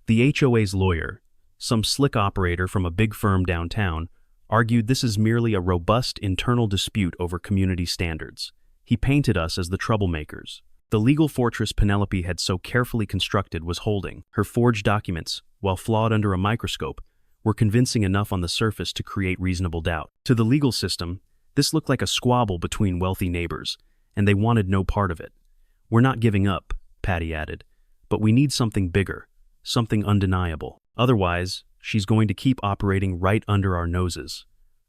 The HOA's lawyer, some slick operator from a big firm downtown, argued this is merely a robust internal dispute over community standards. He painted us as the troublemakers. The legal fortress Penelope had so carefully constructed was holding. Her forged documents, while flawed under a microscope, were convincing enough on the surface to create reasonable doubt. To the legal system, this looked like a squabble between wealthy neighbors, and they wanted no part of it. "We're not giving up," Patty added, "but we need something bigger, something undeniable. Otherwise, she's going to keep operating right under our noses."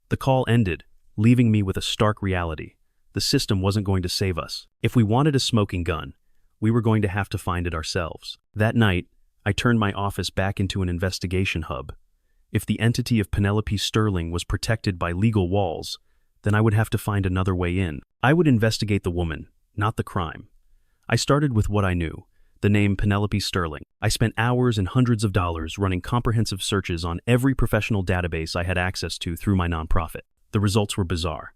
The call ended, leaving me with a stark reality. The system wasn't going to save us. If we wanted a smoking gun, we were going to have to find it ourselves. That night, I turned my office back into an investigation hub. If the entity of Penelope Sterling was protected by legal walls, then I would have to find another way in. I would investigate the woman, not the crime. I started with what I knew, the name Penelope Sterling. I spent hours and hundreds of dollars running comprehensive searches on every professional database I had access to through my nonprofit. The results were bizarre.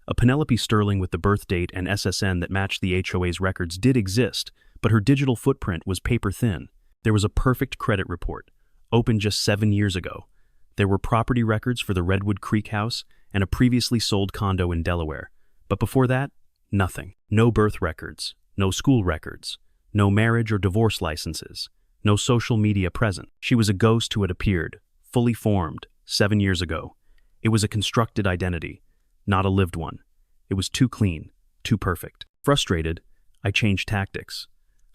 A Penelope Sterling with the birth date and SSN that matched the HOA's records did exist, but her digital footprint was paper thin. There was a perfect credit report, opened just 7 years ago. There were property records for the Redwood Creek house and a previously sold condo in Delaware. But before that, nothing. No birth records, no school records, no marriage or divorce licenses, no social media present. She was a ghost who had appeared, fully formed, 7 years ago. It was a constructed identity, not a lived one. It was too clean, too perfect. Frustrated, I changed tactics.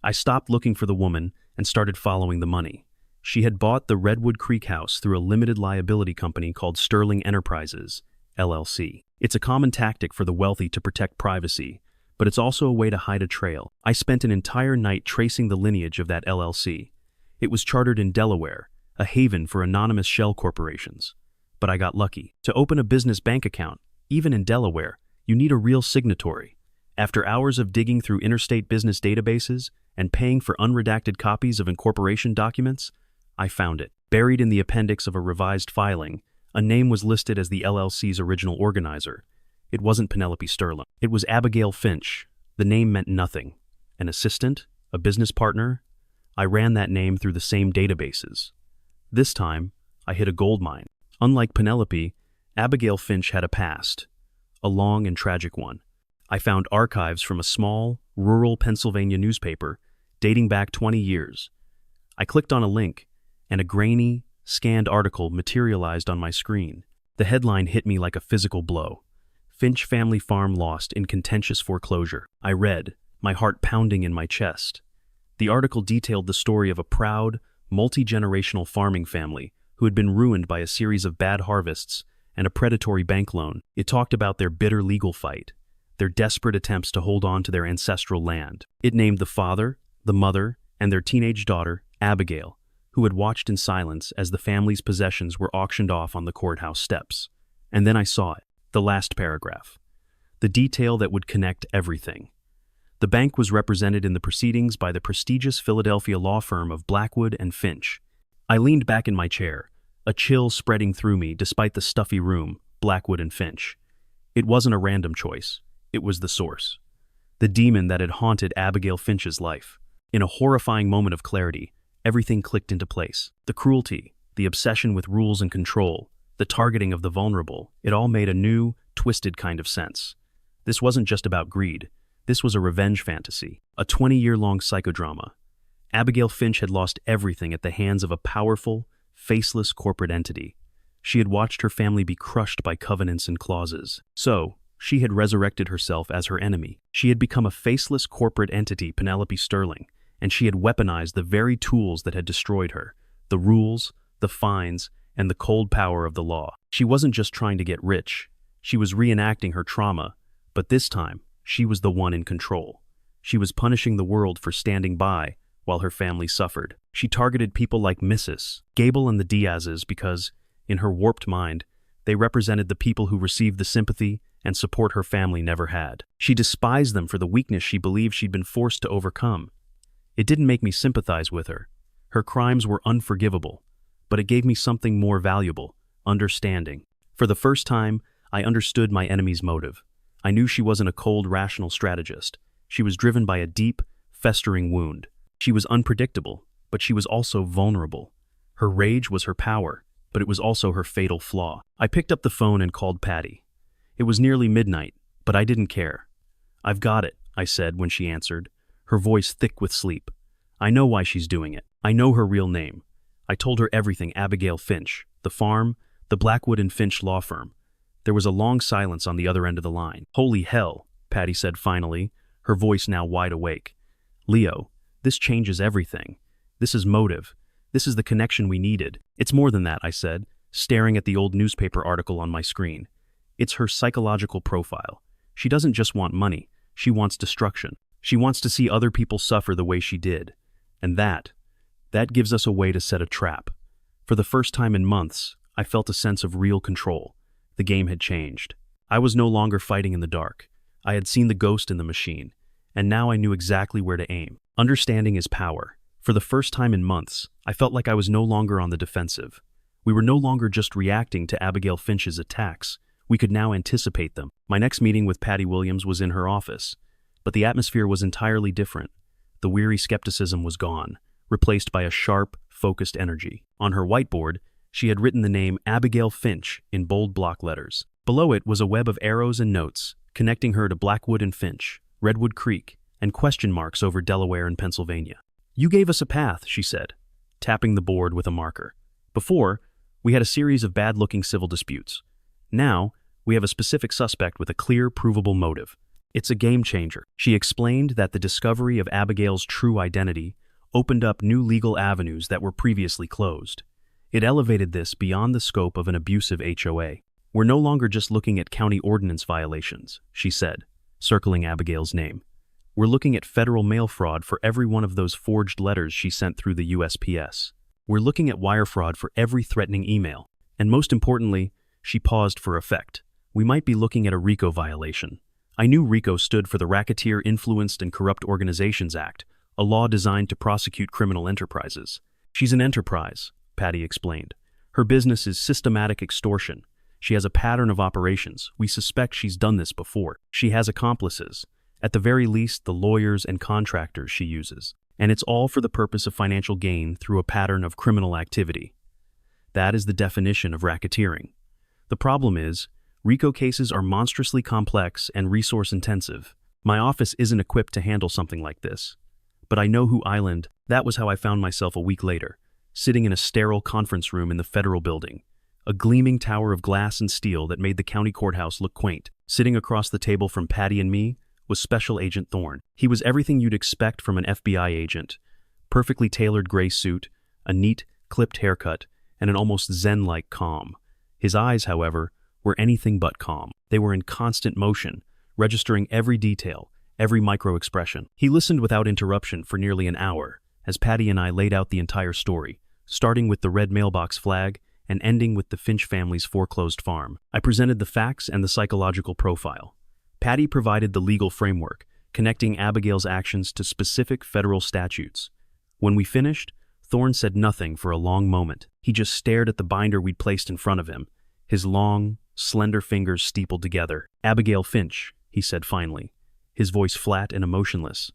I stopped looking for the woman and started following the money. She had bought the Redwood Creek house through a limited liability company called Sterling Enterprises, LLC. It's a common tactic for the wealthy to protect privacy, but it's also a way to hide a trail. I spent an entire night tracing the lineage of that LLC. It was chartered in Delaware, a haven for anonymous shell corporations. But I got lucky. To open a business bank account, even in Delaware, you need a real signatory. After hours of digging through interstate business databases and paying for unredacted copies of incorporation documents, I found it. Buried in the appendix of a revised filing, a name was listed as the LLC's original organizer. It wasn't Penelope Sterling. It was Abigail Finch. The name meant nothing. An assistant? A business partner? I ran that name through the same databases. This time, I hit a goldmine. Unlike Penelope, Abigail Finch had a past, a long and tragic one. I found archives from a small, rural Pennsylvania newspaper dating back 20 years. I clicked on a link, and a grainy, scanned article materialized on my screen. The headline hit me like a physical blow. Finch family farm lost in contentious foreclosure. I read, my heart pounding in my chest. The article detailed the story of a proud, multi-generational farming family who had been ruined by a series of bad harvests and a predatory bank loan. It talked about their bitter legal fight, their desperate attempts to hold on to their ancestral land. It named the father, the mother, and their teenage daughter, Abigail, who had watched in silence as the family's possessions were auctioned off on the courthouse steps. And then I saw it, the last paragraph, the detail that would connect everything. The bank was represented in the proceedings by the prestigious Philadelphia law firm of Blackwood and Finch. I leaned back in my chair, a chill spreading through me despite the stuffy room, Blackwood and Finch. It wasn't a random choice. It was the source. The demon that had haunted Abigail Finch's life. In a horrifying moment of clarity, everything clicked into place. The cruelty, the obsession with rules and control, the targeting of the vulnerable, it all made a new, twisted kind of sense. This wasn't just about greed. This was a revenge fantasy, a 20-year-long psychodrama. Abigail Finch had lost everything at the hands of a powerful, faceless corporate entity. She had watched her family be crushed by covenants and clauses. So, she had resurrected herself as her enemy. She had become a faceless corporate entity, Penelope Sterling, and she had weaponized the very tools that had destroyed her, the rules, the fines, and the cold power of the law. She wasn't just trying to get rich. She was reenacting her trauma, but this time, she was the one in control. She was punishing the world for standing by while her family suffered. She targeted people like Mrs. Gable and the Diazes because, in her warped mind, they represented the people who received the sympathy and support her family never had. She despised them for the weakness she believed she'd been forced to overcome. It didn't make me sympathize with her. Her crimes were unforgivable, but it gave me something more valuable, understanding. For the first time, I understood my enemy's motive. I knew she wasn't a cold, rational strategist. She was driven by a deep, festering wound. She was unpredictable, but she was also vulnerable. Her rage was her power, but it was also her fatal flaw. I picked up the phone and called Patty. It was nearly midnight, but I didn't care. "I've got it," I said when she answered, her voice thick with sleep. "I know why she's doing it. I know her real name." I told her everything: Abigail Finch, the farm, the Blackwood and Finch law firm. There was a long silence on the other end of the line. "Holy hell," Patty said finally, her voice now wide awake. "Leo, this changes everything. This is motive. This is the connection we needed." "It's more than that," I said, staring at the old newspaper article on my screen. "It's her psychological profile. She doesn't just want money, she wants destruction. She wants to see other people suffer the way she did. And that gives us a way to set a trap." For the first time in months, I felt a sense of real control. The game had changed. I was no longer fighting in the dark. I had seen the ghost in the machine, and now I knew exactly where to aim. Understanding is power. For the first time in months, I felt like I was no longer on the defensive. We were no longer just reacting to Abigail Finch's attacks. We could now anticipate them. My next meeting with Patty Williams was in her office, but the atmosphere was entirely different. The weary skepticism was gone, replaced by a sharp, focused energy. On her whiteboard, she had written the name Abigail Finch in bold block letters. Below it was a web of arrows and notes, connecting her to Blackwood and Finch, Redwood Creek, and question marks over Delaware and Pennsylvania. "You gave us a path," she said, tapping the board with a marker. "Before, we had a series of bad-looking civil disputes. Now, we have a specific suspect with a clear, provable motive. It's a game changer." She explained that the discovery of Abigail's true identity opened up new legal avenues that were previously closed. It elevated this beyond the scope of an abusive HOA. "We're no longer just looking at county ordinance violations," she said, circling Abigail's name. "We're looking at federal mail fraud for every one of those forged letters she sent through the USPS. We're looking at wire fraud for every threatening email. And most importantly," she paused for effect, "we might be looking at a RICO violation." I knew RICO stood for the Racketeer Influenced and Corrupt Organizations Act, a law designed to prosecute criminal enterprises. "She's an enterprise," Patty explained. "Her business is systematic extortion. She has a pattern of operations. We suspect she's done this before. She has accomplices, at the very least the lawyers and contractors she uses. And it's all for the purpose of financial gain through a pattern of criminal activity. That is the definition of racketeering. The problem is, RICO cases are monstrously complex and resource-intensive. My office isn't equipped to handle something like this. But I know who island. That was how I found myself a week later, sitting in a sterile conference room in the federal building, a gleaming tower of glass and steel that made the county courthouse look quaint. Sitting across the table from Patty and me was Special Agent Thorne. He was everything you'd expect from an FBI agent: perfectly tailored gray suit, a neat, clipped haircut, and an almost zen-like calm. His eyes, however, were anything but calm. They were in constant motion, registering every detail, every micro-expression. He listened without interruption for nearly an hour, as Patty and I laid out the entire story, starting with the red mailbox flag and ending with the Finch family's foreclosed farm. I presented the facts and the psychological profile. Patty provided the legal framework, connecting Abigail's actions to specific federal statutes. When we finished, Thorne said nothing for a long moment. He just stared at the binder we'd placed in front of him, his long, slender fingers steepled together. "Abigail Finch," he said finally, his voice flat and emotionless.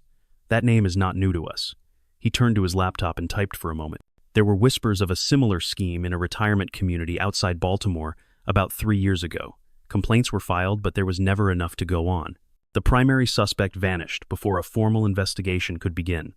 "That name is not new to us." He turned to his laptop and typed for a moment. There were whispers of a similar scheme in a retirement community outside Baltimore about 3 years ago. Complaints were filed, but there was never enough to go on. The primary suspect vanished before a formal investigation could begin.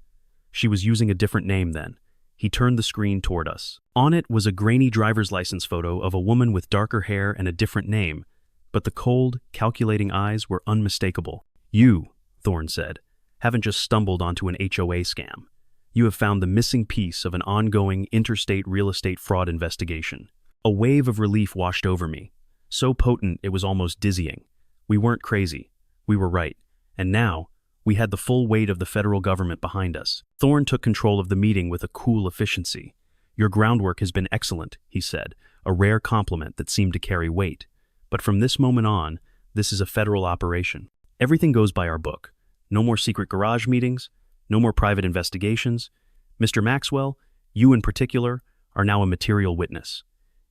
She was using a different name then. He turned the screen toward us. On it was a grainy driver's license photo of a woman with darker hair and a different name, but the cold, calculating eyes were unmistakable. "You," Thorne said, "haven't just stumbled onto an HOA scam. You have found the missing piece of an ongoing interstate real estate fraud investigation." A wave of relief washed over me, so potent it was almost dizzying. We weren't crazy. We were right. And now, we had the full weight of the federal government behind us. Thorne took control of the meeting with a cool efficiency. "Your groundwork has been excellent," he said, a rare compliment that seemed to carry weight. "But from this moment on, this is a federal operation. Everything goes by our book. No more secret garage meetings, no more private investigations. Mr. Maxwell, you in particular, are now a material witness.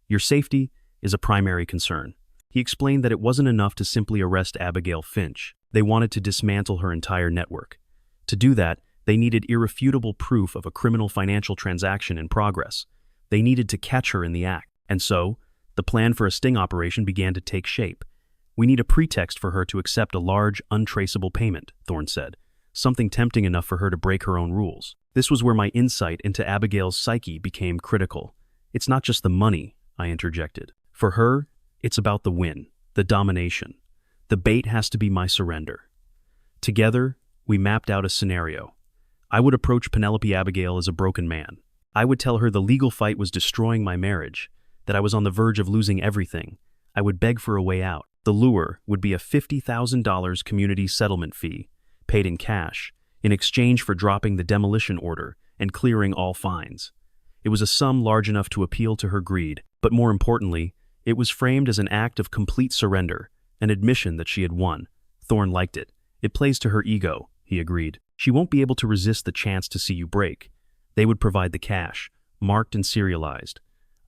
Your safety is a primary concern. He explained that it wasn't enough to simply arrest Abigail Finch. They wanted to dismantle her entire network. To do that, they needed irrefutable proof of a criminal financial transaction in progress. They needed to catch her in the act. And so, the plan for a sting operation began to take shape. We need a pretext for her to accept a large, untraceable payment, Thorne said. Something tempting enough for her to break her own rules. This was where my insight into Abigail's psyche became critical. It's not just the money, I interjected. For her, it's about the win, the domination. The bait has to be my surrender. Together, we mapped out a scenario. I would approach Penelope Abigail as a broken man. I would tell her the legal fight was destroying my marriage, that I was on the verge of losing everything. I would beg for a way out. The lure would be a $50,000 community settlement fee, paid in cash, in exchange for dropping the demolition order and clearing all fines. It was a sum large enough to appeal to her greed, but more importantly, it was framed as an act of complete surrender, an admission that she had won. Thorne liked it. It plays to her ego, he agreed. She won't be able to resist the chance to see you break. They would provide the cash, marked and serialized.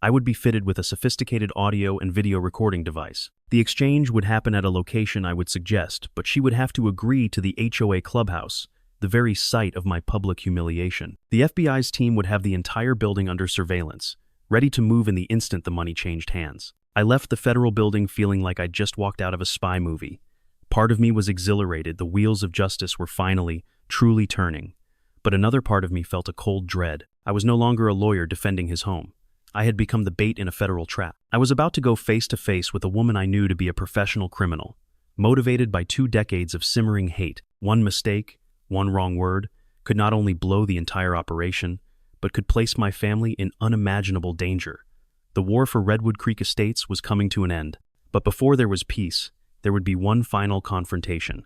I would be fitted with a sophisticated audio and video recording device. The exchange would happen at a location I would suggest, but she would have to agree to the HOA clubhouse, the very site of my public humiliation. The FBI's team would have the entire building under surveillance, ready to move in the instant the money changed hands. I left the federal building feeling like I'd just walked out of a spy movie. Part of me was exhilarated, the wheels of justice were finally, truly turning. But another part of me felt a cold dread. I was no longer a lawyer defending his home. I had become the bait in a federal trap. I was about to go face to face with a woman I knew to be a professional criminal, motivated by 2 decades of simmering hate. One mistake, one wrong word, could not only blow the entire operation, but could place my family in unimaginable danger. The war for Redwood Creek Estates was coming to an end. But before there was peace, there would be one final confrontation,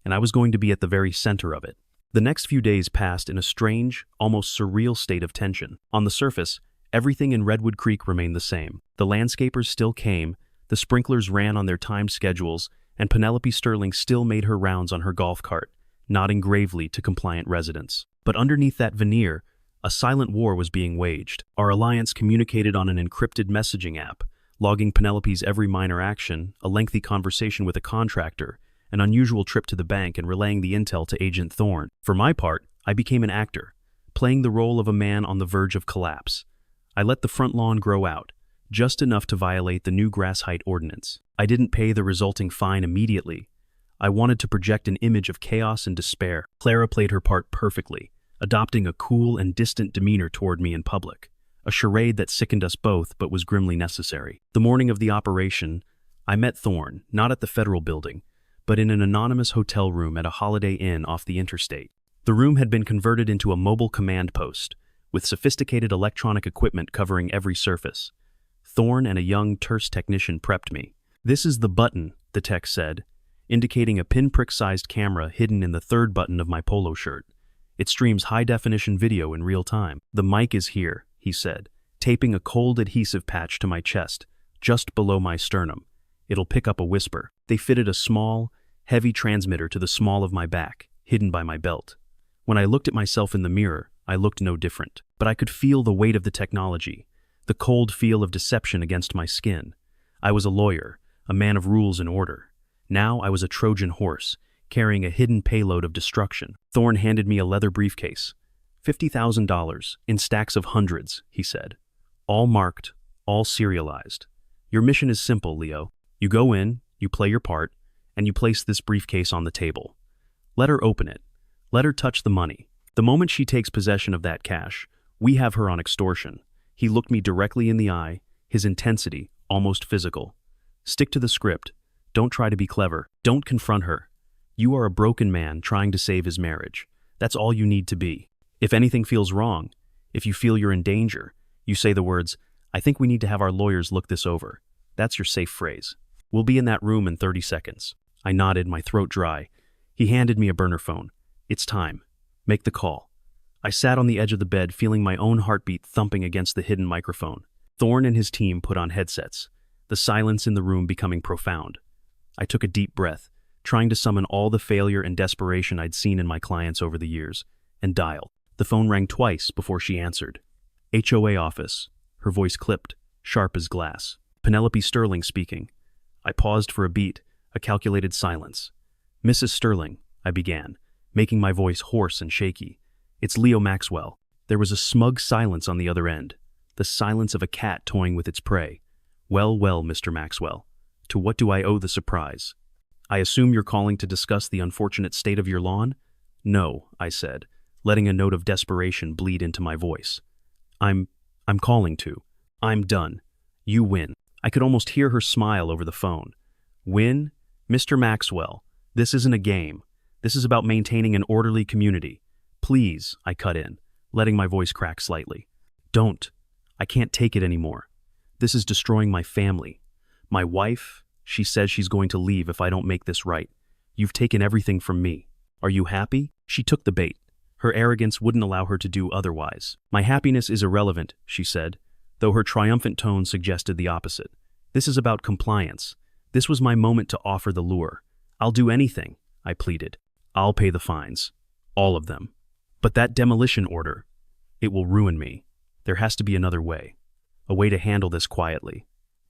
and I was going to be at the very center of it. The next few days passed in a strange, almost surreal state of tension. On the surface, everything in Redwood Creek remained the same. The landscapers still came, the sprinklers ran on their timed schedules, and Penelope Sterling still made her rounds on her golf cart, nodding gravely to compliant residents. But underneath that veneer, a silent war was being waged. Our alliance communicated on an encrypted messaging app, logging Penelope's every minor action, a lengthy conversation with a contractor, an unusual trip to the bank, and relaying the intel to Agent Thorne. For my part, I became an actor, playing the role of a man on the verge of collapse. I let the front lawn grow out, just enough to violate the new grass height ordinance. I didn't pay the resulting fine immediately. I wanted to project an image of chaos and despair. Clara played her part perfectly, adopting a cool and distant demeanor toward me in public. A charade that sickened us both but was grimly necessary. The morning of the operation, I met Thorne, not at the federal building, but in an anonymous hotel room at a Holiday Inn off the interstate. The room had been converted into a mobile command post, with sophisticated electronic equipment covering every surface. Thorne and a young, terse technician prepped me. "This is the button," the tech said, indicating a pinprick-sized camera hidden in the third button of my polo shirt. "It streams high-definition video in real time. The mic is here," he said, taping a cold adhesive patch to my chest, just below my sternum. "It'll pick up a whisper." They fitted a small, heavy transmitter to the small of my back, hidden by my belt. When I looked at myself in the mirror, I looked no different. But I could feel the weight of the technology, the cold feel of deception against my skin. I was a lawyer, a man of rules and order. Now I was a Trojan horse, carrying a hidden payload of destruction. Thorne handed me a leather briefcase. $50,000 in stacks of hundreds, he said. All marked, all serialized. Your mission is simple, Leo. You go in, you play your part, and you place this briefcase on the table. Let her open it. Let her touch the money. The moment she takes possession of that cash, we have her on extortion. He looked me directly in the eye, his intensity almost physical. Stick to the script. Don't try to be clever. Don't confront her. You are a broken man trying to save his marriage. That's all you need to be. If anything feels wrong, if you feel you're in danger, you say the words, "I think we need to have our lawyers look this over." That's your safe phrase. We'll be in that room in 30 seconds. I nodded, my throat dry. He handed me a burner phone. It's time. Make the call. I sat on the edge of the bed, feeling my own heartbeat thumping against the hidden microphone. Thorne and his team put on headsets, the silence in the room becoming profound. I took a deep breath, trying to summon all the failure and desperation I'd seen in my clients over the years, and dialed. The phone rang twice before she answered. HOA office. Her voice clipped, sharp as glass. Penelope Sterling speaking. I paused for a beat, a calculated silence. Mrs. Sterling, I began, making my voice hoarse and shaky. It's Leo Maxwell. There was a smug silence on the other end, the silence of a cat toying with its prey. Well, well, Mr. Maxwell, to what do I owe the surprise? I assume you're calling to discuss the unfortunate state of your lawn? No, I said, letting a note of desperation bleed into my voice. I'm calling to. I'm done. You win. I could almost hear her smile over the phone. Win? Mr. Maxwell, this isn't a game. This is about maintaining an orderly community. Please, I cut in, letting my voice crack slightly. Don't. I can't take it anymore. This is destroying my family. My wife, she says she's going to leave if I don't make this right. You've taken everything from me. Are you happy? She took the bait. Her arrogance wouldn't allow her to do otherwise. My happiness is irrelevant, she said, though her triumphant tone suggested the opposite. This is about compliance. This was my moment to offer the lure. I'll do anything, I pleaded. I'll pay the fines. All of them. But that demolition order, it will ruin me. There has to be another way. A way to handle this quietly.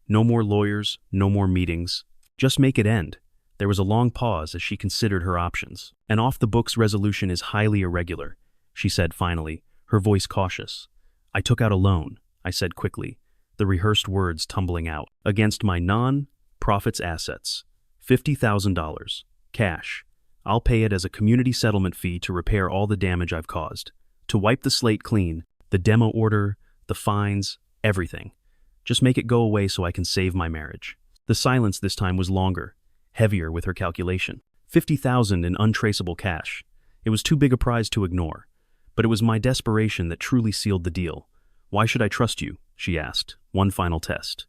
No more lawyers, no more meetings. Just make it end. There was a long pause as she considered her options. An off-the-books resolution is highly irregular, she said finally, her voice cautious. I took out a loan, I said quickly, the rehearsed words tumbling out, against my non-profits assets. $50,000. Cash. I'll pay it as a community settlement fee to repair all the damage I've caused. To wipe the slate clean, the demo order, the fines, everything. Just make it go away so I can save my marriage. The silence this time was longer, heavier with her calculation. $50,000 in untraceable cash. It was too big a prize to ignore. But it was my desperation that truly sealed the deal. Why should I trust you? She asked. One final test.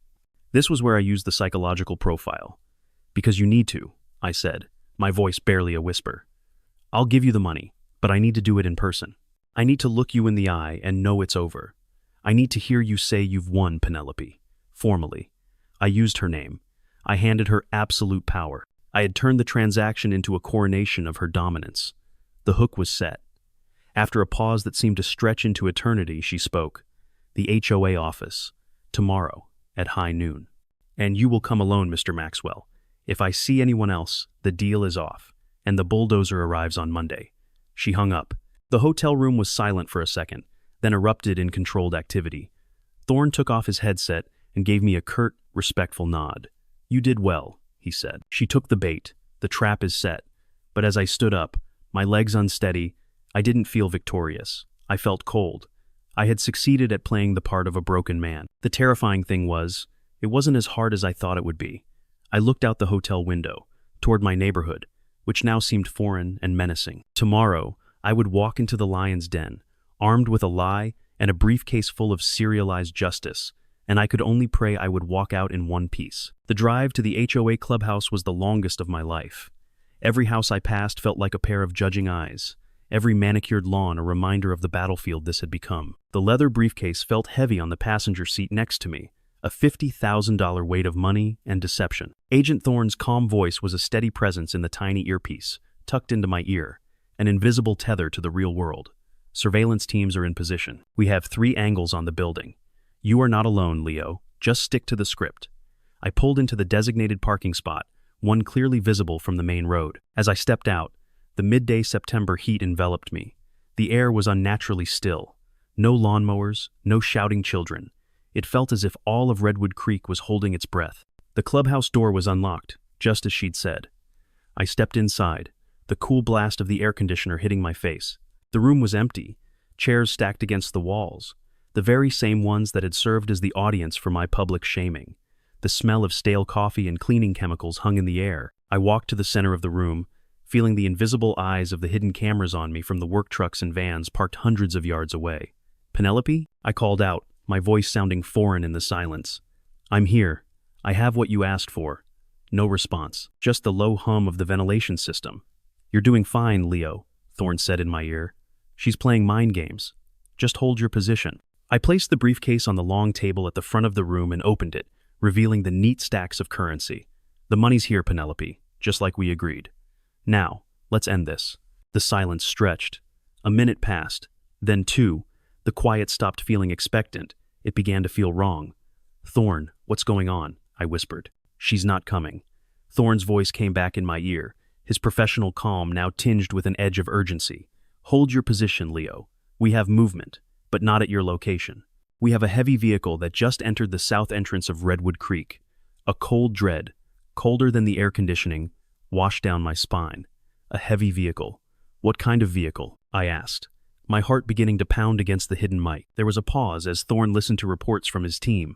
This was where I used the psychological profile. Because you need to, I said, my voice barely a whisper. I'll give you the money, but I need to do it in person. I need to look you in the eye and know it's over. I need to hear you say you've won, Penelope. Formally. I used her name. I handed her absolute power. I had turned the transaction into a coronation of her dominance. The hook was set. After a pause that seemed to stretch into eternity, she spoke. The HOA office. Tomorrow, at high noon. And you will come alone, Mr. Maxwell. If I see anyone else, the deal is off, and the bulldozer arrives on Monday. She hung up. The hotel room was silent for a second, then erupted in controlled activity. Thorne took off his headset and gave me a curt, respectful nod. You did well, he said. She took the bait. The trap is set. But as I stood up, my legs unsteady, I didn't feel victorious. I felt cold. I had succeeded at playing the part of a broken man. The terrifying thing was, it wasn't as hard as I thought it would be. I looked out the hotel window, toward my neighborhood, which now seemed foreign and menacing. Tomorrow, I would walk into the lion's den, armed with a lie and a briefcase full of serialized justice, and I could only pray I would walk out in one piece. The drive to the HOA clubhouse was the longest of my life. Every house I passed felt like a pair of judging eyes. Every manicured lawn a reminder of the battlefield this had become. The leather briefcase felt heavy on the passenger seat next to me, a $50,000 weight of money and deception. Agent Thorne's calm voice was a steady presence in the tiny earpiece, tucked into my ear, an invisible tether to the real world. Surveillance teams are in position. We have 3 angles on the building. You are not alone, Leo. Just stick to the script. I pulled into the designated parking spot, one clearly visible from the main road. As I stepped out, the midday September heat enveloped me. The air was unnaturally still. No lawnmowers, no shouting children. It felt as if all of Redwood Creek was holding its breath. The clubhouse door was unlocked, just as she'd said. I stepped inside, the cool blast of the air conditioner hitting my face. The room was empty, chairs stacked against the walls, the very same ones that had served as the audience for my public shaming. The smell of stale coffee and cleaning chemicals hung in the air. I walked to the center of the room, feeling the invisible eyes of the hidden cameras on me from the work trucks and vans parked hundreds of yards away. Penelope? I called out, my voice sounding foreign in the silence. I'm here. I have what you asked for. No response, just the low hum of the ventilation system. You're doing fine, Leo, Thorne said in my ear. She's playing mind games. Just hold your position. I placed the briefcase on the long table at the front of the room and opened it, revealing the neat stacks of currency. The money's here, Penelope, just like we agreed. Now, let's end this. The silence stretched. A minute passed, then 2. The quiet stopped feeling expectant. It began to feel wrong. "Thorne, what's going on?" I whispered. "She's not coming." Thorne's voice came back in my ear, his professional calm now tinged with an edge of urgency. "Hold your position, Leo. We have movement, but not at your location. We have a heavy vehicle that just entered the south entrance of Redwood Creek." A cold dread, colder than the air conditioning, washed down my spine. A heavy vehicle. What kind of vehicle? I asked, my heart beginning to pound against the hidden mic. There was a pause as Thorne listened to reports from his team.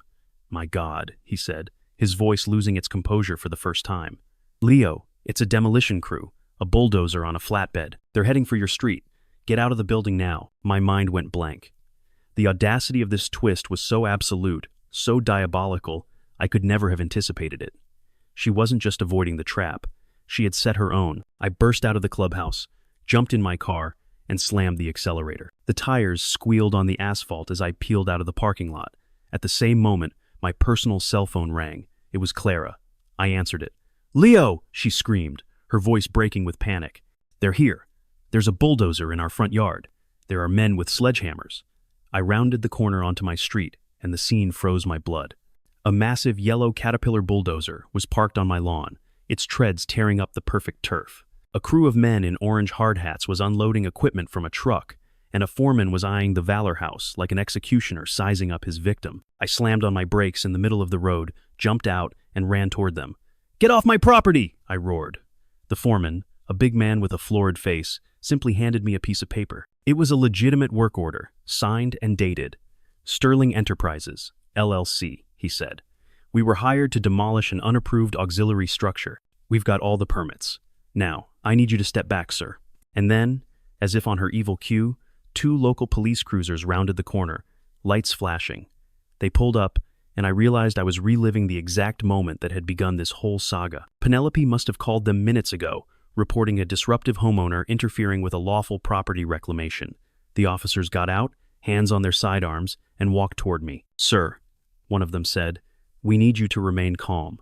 "My God," he said, his voice losing its composure for the first time. "Leo, it's a demolition crew, a bulldozer on a flatbed. They're heading for your street. Get out of the building now." My mind went blank. The audacity of this twist was so absolute, so diabolical, I could never have anticipated it. She wasn't just avoiding the trap. She had set her own. I burst out of the clubhouse, jumped in my car, and slammed the accelerator. The tires squealed on the asphalt as I peeled out of the parking lot. At the same moment, my personal cell phone rang. It was Clara. I answered it. "Leo!" she screamed, her voice breaking with panic. "They're here. There's a bulldozer in our front yard. There are men with sledgehammers." I rounded the corner onto my street, and the scene froze my blood. A massive yellow Caterpillar bulldozer was parked on my lawn, its treads tearing up the perfect turf. A crew of men in orange hard hats was unloading equipment from a truck, and a foreman was eyeing the Valor House like an executioner sizing up his victim. I slammed on my brakes in the middle of the road, jumped out, and ran toward them. "Get off my property!" I roared. The foreman, a big man with a florid face, simply handed me a piece of paper. It was a legitimate work order, signed and dated. "Sterling Enterprises, LLC," he said. "We were hired to demolish an unapproved auxiliary structure. We've got all the permits. Now, I need you to step back, sir." And then, as if on her evil cue, 2 local police cruisers rounded the corner, lights flashing. They pulled up, and I realized I was reliving the exact moment that had begun this whole saga. Penelope must have called them minutes ago, reporting a disruptive homeowner interfering with a lawful property reclamation. The officers got out, hands on their sidearms, and walked toward me. "Sir," one of them said, "we need you to remain calm."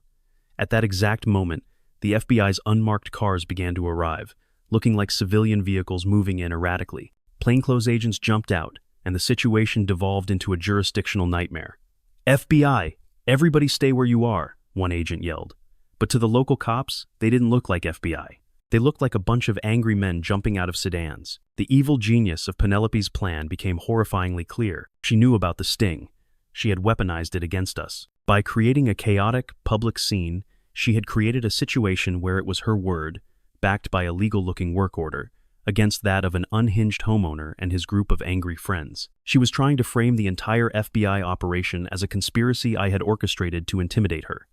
At that exact moment, the FBI's unmarked cars began to arrive, looking like civilian vehicles moving in erratically. Plainclothes agents jumped out, and the situation devolved into a jurisdictional nightmare. "FBI, everybody stay where you are," one agent yelled. But to the local cops, they didn't look like FBI. They looked like a bunch of angry men jumping out of sedans. The evil genius of Penelope's plan became horrifyingly clear. She knew about the sting. She had weaponized it against us. By creating a chaotic, public scene, she had created a situation where it was her word, backed by a legal-looking work order, against that of an unhinged homeowner and his group of angry friends. She was trying to frame the entire FBI operation as a conspiracy I had orchestrated to intimidate her.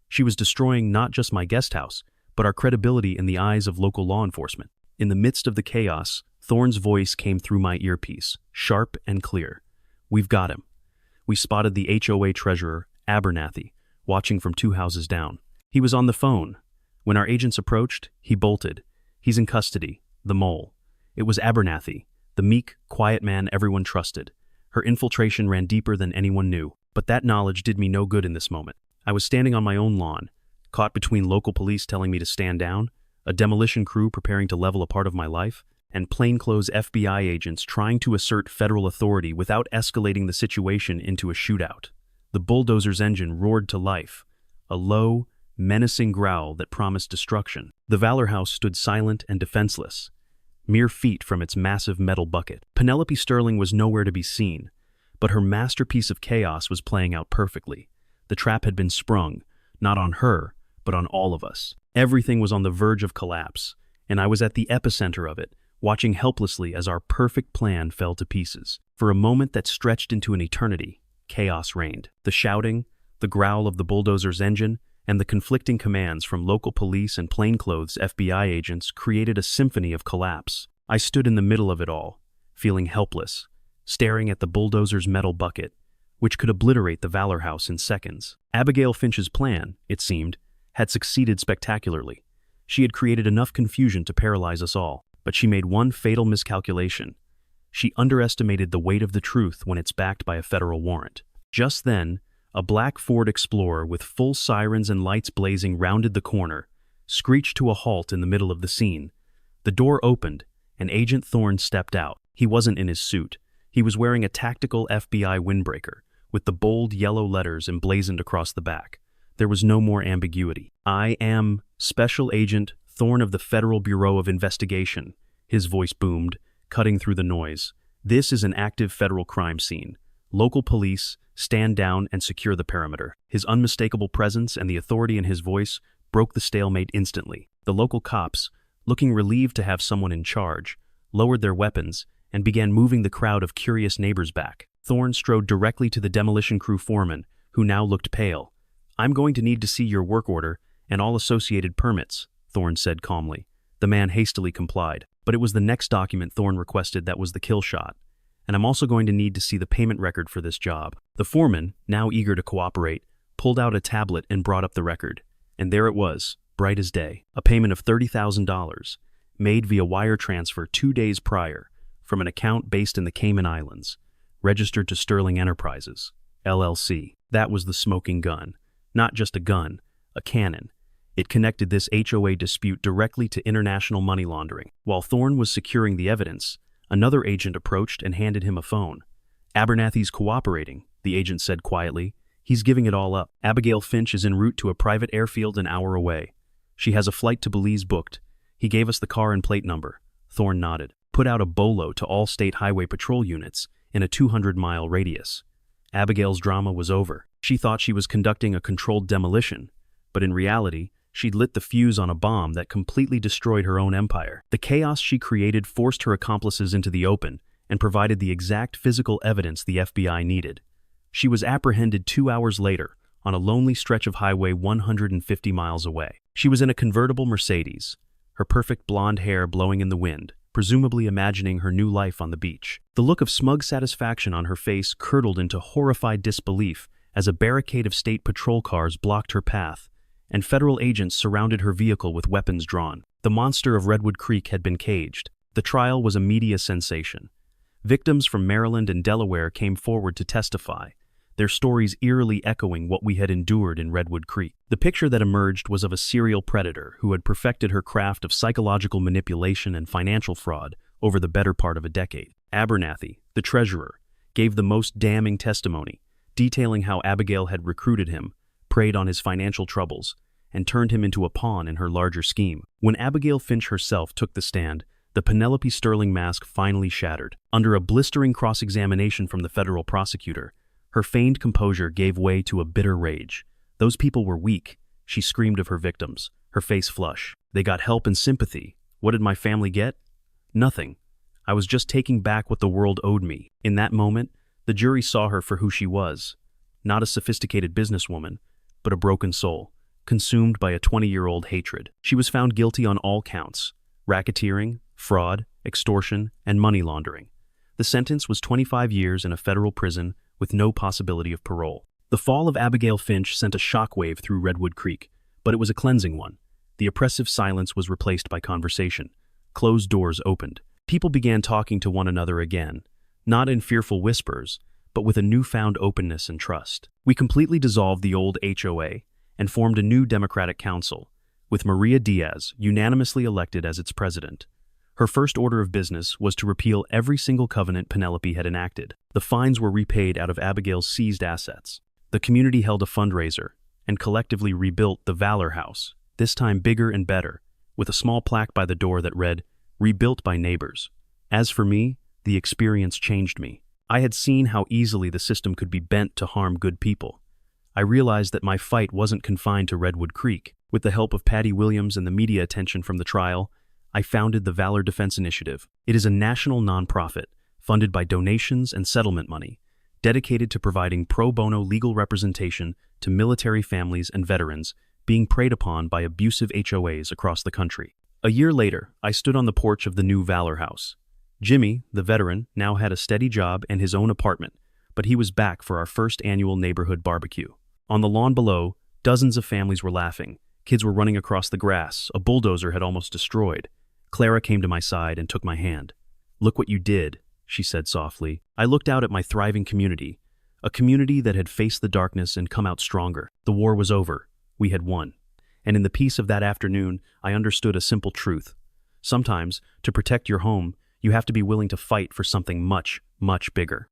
She was destroying not just my guest house, but our credibility in the eyes of local law enforcement. In the midst of the chaos, Thorne's voice came through my earpiece, sharp and clear. "We've got him." We spotted the HOA treasurer, Abernathy, watching from 2 houses down. He was on the phone. When our agents approached, he bolted. "He's in custody, the mole." It was Abernathy, the meek, quiet man everyone trusted. Her infiltration ran deeper than anyone knew. But that knowledge did me no good in this moment. I was standing on my own lawn, caught between local police telling me to stand down, a demolition crew preparing to level a part of my life, and plainclothes FBI agents trying to assert federal authority without escalating the situation into a shootout. The bulldozer's engine roared to life, a low, menacing growl that promised destruction. The Valor House stood silent and defenseless, mere feet from its massive metal bucket. Penelope Sterling was nowhere to be seen, but her masterpiece of chaos was playing out perfectly. The trap had been sprung, not on her, but on all of us. Everything was on the verge of collapse, and I was at the epicenter of it, watching helplessly as our perfect plan fell to pieces. For a moment that stretched into an eternity, chaos reigned. The shouting, the growl of the bulldozer's engine, and the conflicting commands from local police and plainclothes FBI agents created a symphony of collapse. I stood in the middle of it all, feeling helpless, staring at the bulldozer's metal bucket, which could obliterate the Valor House in seconds. Abigail Finch's plan, it seemed, had succeeded spectacularly. She had created enough confusion to paralyze us all, but she made one fatal miscalculation. She underestimated the weight of the truth when it's backed by a federal warrant. Just then, a black Ford Explorer with full sirens and lights blazing rounded the corner, screeched to a halt in the middle of the scene. The door opened, and Agent Thorne stepped out. He wasn't in his suit. He was wearing a tactical FBI windbreaker, with the bold yellow letters emblazoned across the back. There was no more ambiguity. "I am Special Agent Thorne of the Federal Bureau of Investigation," his voice boomed, cutting through the noise. "This is an active federal crime scene. Local police, stand down and secure the perimeter." His unmistakable presence and the authority in his voice broke the stalemate instantly. The local cops, looking relieved to have someone in charge, lowered their weapons and began moving the crowd of curious neighbors back. Thorne strode directly to the demolition crew foreman, who now looked pale. "I'm going to need to see your work order and all associated permits," Thorne said calmly. The man hastily complied, but it was the next document Thorne requested that was the kill shot. "And I'm also going to need to see the payment record for this job." The foreman, now eager to cooperate, pulled out a tablet and brought up the record. And there it was, bright as day, a payment of $30,000, made via wire transfer 2 days prior, from an account based in the Cayman Islands, registered to Sterling Enterprises, LLC. That was the smoking gun. Not just a gun, a cannon. It connected this HOA dispute directly to international money laundering. While Thorne was securing the evidence, another agent approached and handed him a phone. "Abernathy's cooperating," the agent said quietly. "He's giving it all up. Abigail Finch is en route to a private airfield an hour away. She has a flight to Belize booked. He gave us the car and plate number." Thorne nodded. "Put out a bolo to all state highway patrol units in a 200-mile radius." Abigail's drama was over. She thought she was conducting a controlled demolition, but in reality, she'd lit the fuse on a bomb that completely destroyed her own empire. The chaos she created forced her accomplices into the open and provided the exact physical evidence the FBI needed. She was apprehended 2 hours later on a lonely stretch of highway 150 miles away. She was in a convertible Mercedes, her perfect blonde hair blowing in the wind, presumably imagining her new life on the beach. The look of smug satisfaction on her face curdled into horrified disbelief as a barricade of state patrol cars blocked her path, and federal agents surrounded her vehicle with weapons drawn. The monster of Redwood Creek had been caged. The trial was a media sensation. Victims from Maryland and Delaware came forward to testify, their stories eerily echoing what we had endured in Redwood Creek. The picture that emerged was of a serial predator who had perfected her craft of psychological manipulation and financial fraud over the better part of a decade. Abernathy, the treasurer, gave the most damning testimony, detailing how Abigail had recruited him, preyed on his financial troubles, and turned him into a pawn in her larger scheme. When Abigail Finch herself took the stand, the Penelope Sterling mask finally shattered. Under a blistering cross-examination from the federal prosecutor, her feigned composure gave way to a bitter rage. "Those people were weak," she screamed of her victims, her face flush. "They got help and sympathy. What did my family get? Nothing. I was just taking back what the world owed me." In that moment, the jury saw her for who she was. Not a sophisticated businesswoman, but a broken soul, consumed by a 20-year-old hatred. She was found guilty on all counts: racketeering, fraud, extortion, and money laundering. The sentence was 25 years in a federal prison with no possibility of parole. The fall of Abigail Finch sent a shockwave through Redwood Creek, but it was a cleansing one. The oppressive silence was replaced by conversation. Closed doors opened. People began talking to one another again, not in fearful whispers, but with a newfound openness and trust. We completely dissolved the old HOA and formed a new Democratic Council, with Maria Diaz unanimously elected as its president. Her first order of business was to repeal every single covenant Penelope had enacted. The fines were repaid out of Abigail's seized assets. The community held a fundraiser and collectively rebuilt the Valor House, this time bigger and better, with a small plaque by the door that read, "Rebuilt by Neighbors." As for me, the experience changed me. I had seen how easily the system could be bent to harm good people. I realized that my fight wasn't confined to Redwood Creek. With the help of Patty Williams and the media attention from the trial, I founded the Valor Defense Initiative. It is a national nonprofit, funded by donations and settlement money, dedicated to providing pro bono legal representation to military families and veterans being preyed upon by abusive HOAs across the country. A year later, I stood on the porch of the new Valor House. Jimmy, the veteran, now had a steady job and his own apartment, but he was back for our first annual neighborhood barbecue. On the lawn below, dozens of families were laughing. Kids were running across the grass a bulldozer had almost destroyed. Clara came to my side and took my hand. "Look what you did," she said softly. I looked out at my thriving community, a community that had faced the darkness and come out stronger. The war was over. We had won. And in the peace of that afternoon, I understood a simple truth. Sometimes, to protect your home, you have to be willing to fight for something much, much bigger.